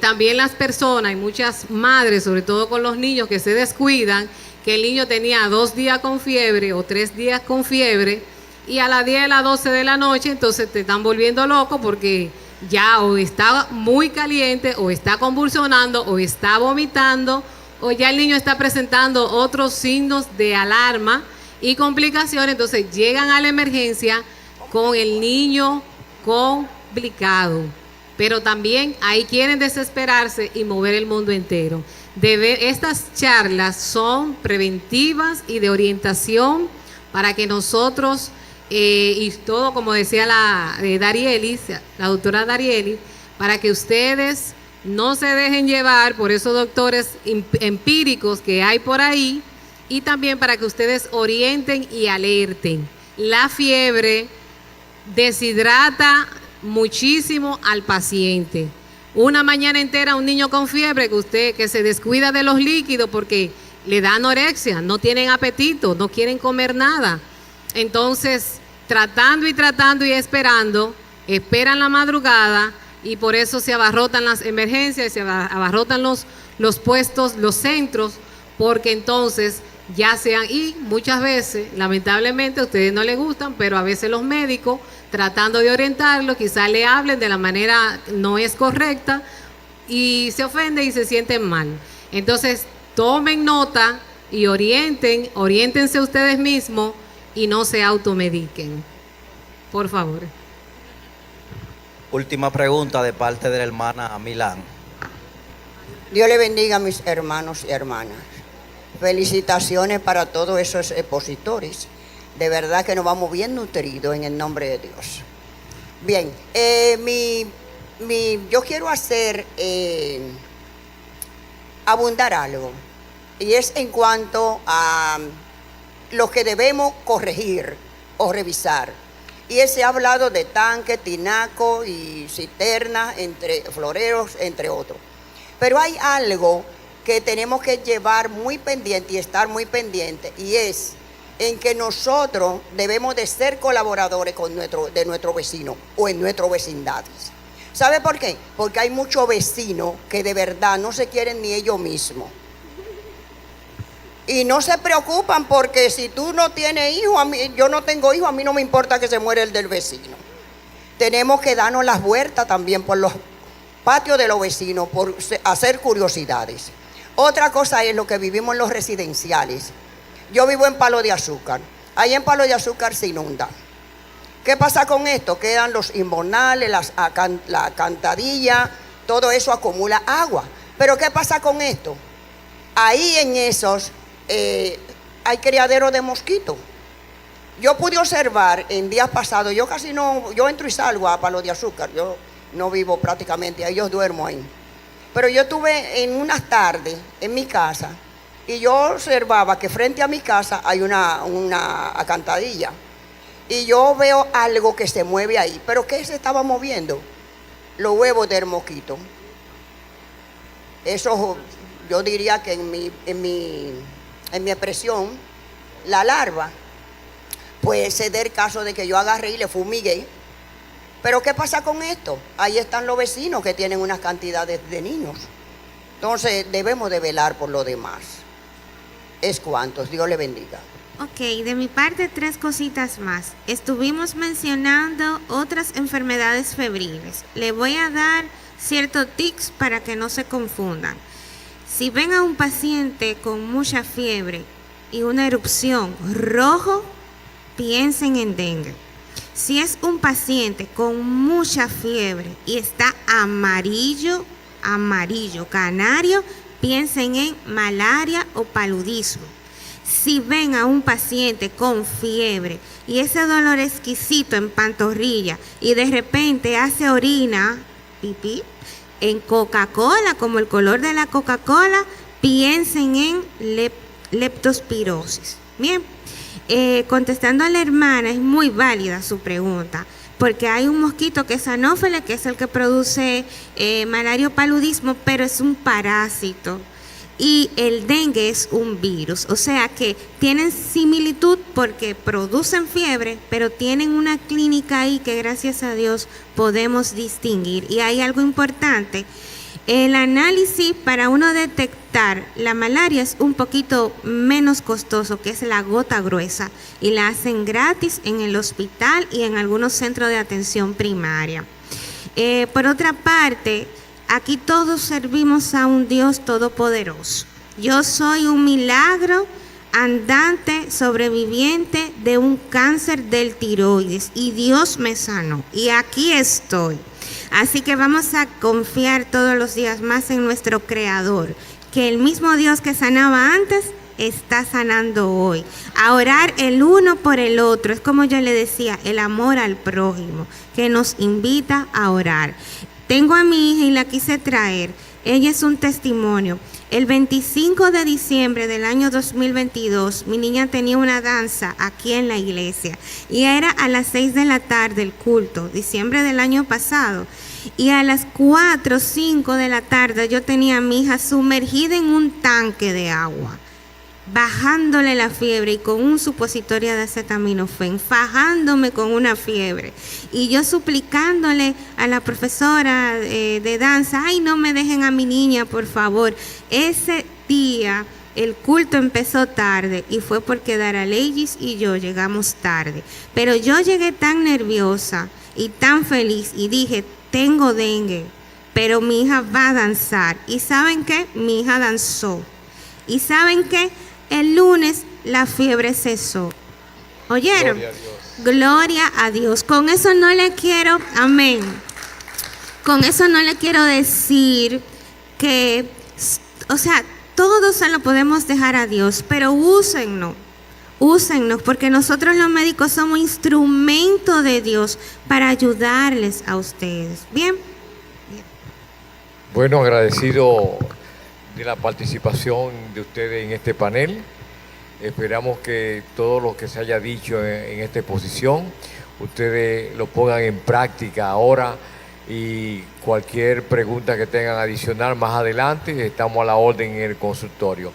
también las personas, hay muchas madres, sobre todo con los niños, que se descuidan, que el niño tenía 2 días con fiebre o 3 días con fiebre, y a las 10, a las 12 de la noche, entonces te están volviendo loco porque ya o está muy caliente, o está convulsionando, o está vomitando, o ya el niño está presentando otros signos de alarma y complicaciones. Entonces llegan a la emergencia con el niño complicado, pero también ahí quieren desesperarse y mover el mundo entero. Estas charlas son preventivas y de orientación para que nosotros, y todo, como decía la doctora Darielis, para que ustedes no se dejen llevar por esos doctores empíricos que hay por ahí, y también para que ustedes orienten y alerten. La fiebre deshidrata muchísimo al paciente. Una mañana entera un niño con fiebre que se descuida de los líquidos porque le da anorexia, no tienen apetito, no quieren comer nada. Entonces, tratando y esperando, esperan la madrugada, y por eso se abarrotan las emergencias, se abarrotan los puestos, los centros, porque entonces y muchas veces, lamentablemente, a ustedes no les gustan, pero a veces los médicos, tratando de orientarlo, quizás le hablen de la manera no es correcta, y se ofenden y se sienten mal. Entonces, tomen nota y oriéntense ustedes mismos y no se automediquen. Por favor. Última pregunta de parte de la hermana Milán. Dios le bendiga a mis hermanos y hermanas. Felicitaciones para todos esos expositores. De verdad que nos vamos bien nutridos en el nombre de Dios. Bien, yo quiero hacer abundar algo, y es en cuanto a lo que debemos corregir o revisar. Y se ha hablado de tanque, tinaco y cisternas, entre floreros, entre otros. Pero hay algo que tenemos que llevar muy pendiente y estar muy pendiente, y es en que nosotros debemos de ser colaboradores de nuestro vecino o en nuestro vecindario. ¿Sabe por qué? Porque hay muchos vecinos que de verdad no se quieren ni ellos mismos. Y no se preocupan porque si tú no tienes hijos, yo no tengo hijos, a mí no me importa que se muera el del vecino. Tenemos que darnos las vueltas también por los patios de los vecinos, por hacer curiosidades. Otra cosa es lo que vivimos en los residenciales. Yo vivo en Palo de Azúcar. Ahí en Palo de Azúcar se inunda. ¿Qué pasa con esto? Quedan los invernales, la alcantarilla, todo eso acumula agua. Pero ¿qué pasa con esto? Ahí en esos hay criaderos de mosquitos. Yo pude observar en días pasados, yo entro y salgo a Palo de Azúcar, yo no vivo prácticamente ahí, yo duermo ahí. Pero yo estuve en unas tardes en mi casa y yo observaba que frente a mi casa hay una alcantarilla. Y yo veo algo que se mueve ahí. ¿Pero qué se estaba moviendo? Los huevos del mosquito. Eso yo diría que en mi expresión, la larva. Pues se da el caso de que yo agarré y le fumigué. ¿Pero qué pasa con esto? Ahí están los vecinos que tienen unas cantidades de niños. Entonces debemos de velar por lo demás. Es cuantos. Dios le bendiga. Ok, de mi parte 3 cositas más. Estuvimos mencionando otras enfermedades febriles. Le voy a dar ciertos tips para que no se confundan. Si ven a un paciente con mucha fiebre y una erupción rojo, piensen en dengue. Si es un paciente con mucha fiebre y está amarillo, canario, piensen en malaria o paludismo. Si ven a un paciente con fiebre y ese dolor exquisito en pantorrilla y de repente hace orina, pipí, en Coca-Cola, como el color de la Coca-Cola, piensen en leptospirosis. Bien, contestando a la hermana, es muy válida su pregunta, porque hay un mosquito que es anófeles, que es el que produce malaria o paludismo, pero es un parásito. Y el dengue es un virus, o sea que tienen similitud porque producen fiebre, pero tienen una clínica ahí que gracias a Dios podemos distinguir. Y hay algo importante, el análisis para uno detectar la malaria es un poquito menos costoso, que es la gota gruesa, y la hacen gratis en el hospital y en algunos centros de atención primaria. Por otra parte, aquí todos servimos a un Dios todopoderoso. Yo soy un milagro andante, sobreviviente de un cáncer del tiroides y Dios me sanó y aquí estoy. Así que vamos a confiar todos los días más en nuestro Creador, que el mismo Dios que sanaba antes está sanando hoy. A orar el uno por el otro, es como yo le decía, el amor al prójimo, que nos invita a orar. Tengo a mi hija y la quise traer. Ella es un testimonio. El 25 de diciembre del año 2022, mi niña tenía una danza aquí en la iglesia y era a las 6 de la tarde el culto, diciembre del año pasado. Y a las 4 o 5 de la tarde yo tenía a mi hija sumergida en un tanque de agua, bajándole la fiebre y con un supositorio de acetaminofén, fajándome con una fiebre. Y yo suplicándole a la profesora de danza, ay, no me dejen a mi niña, por favor. Ese día el culto empezó tarde y fue porque Daraleigis y yo llegamos tarde. Pero yo llegué tan nerviosa y tan feliz y dije, tengo dengue, pero mi hija va a danzar. ¿Y saben qué? Mi hija danzó. ¿Y saben qué? El lunes la fiebre cesó. ¿Oyeron? Gloria a Dios. Con eso no le quiero, amén. Con eso no le quiero decir que, o sea, todo se lo podemos dejar a Dios, pero úsenlo. Úsennos, porque nosotros los médicos somos instrumento de Dios para ayudarles a ustedes. Bien. Bueno, agradecido de la participación de ustedes en este panel. Esperamos que todo lo que se haya dicho en esta exposición, ustedes lo pongan en práctica ahora, y cualquier pregunta que tengan adicional más adelante, estamos a la orden en el consultorio.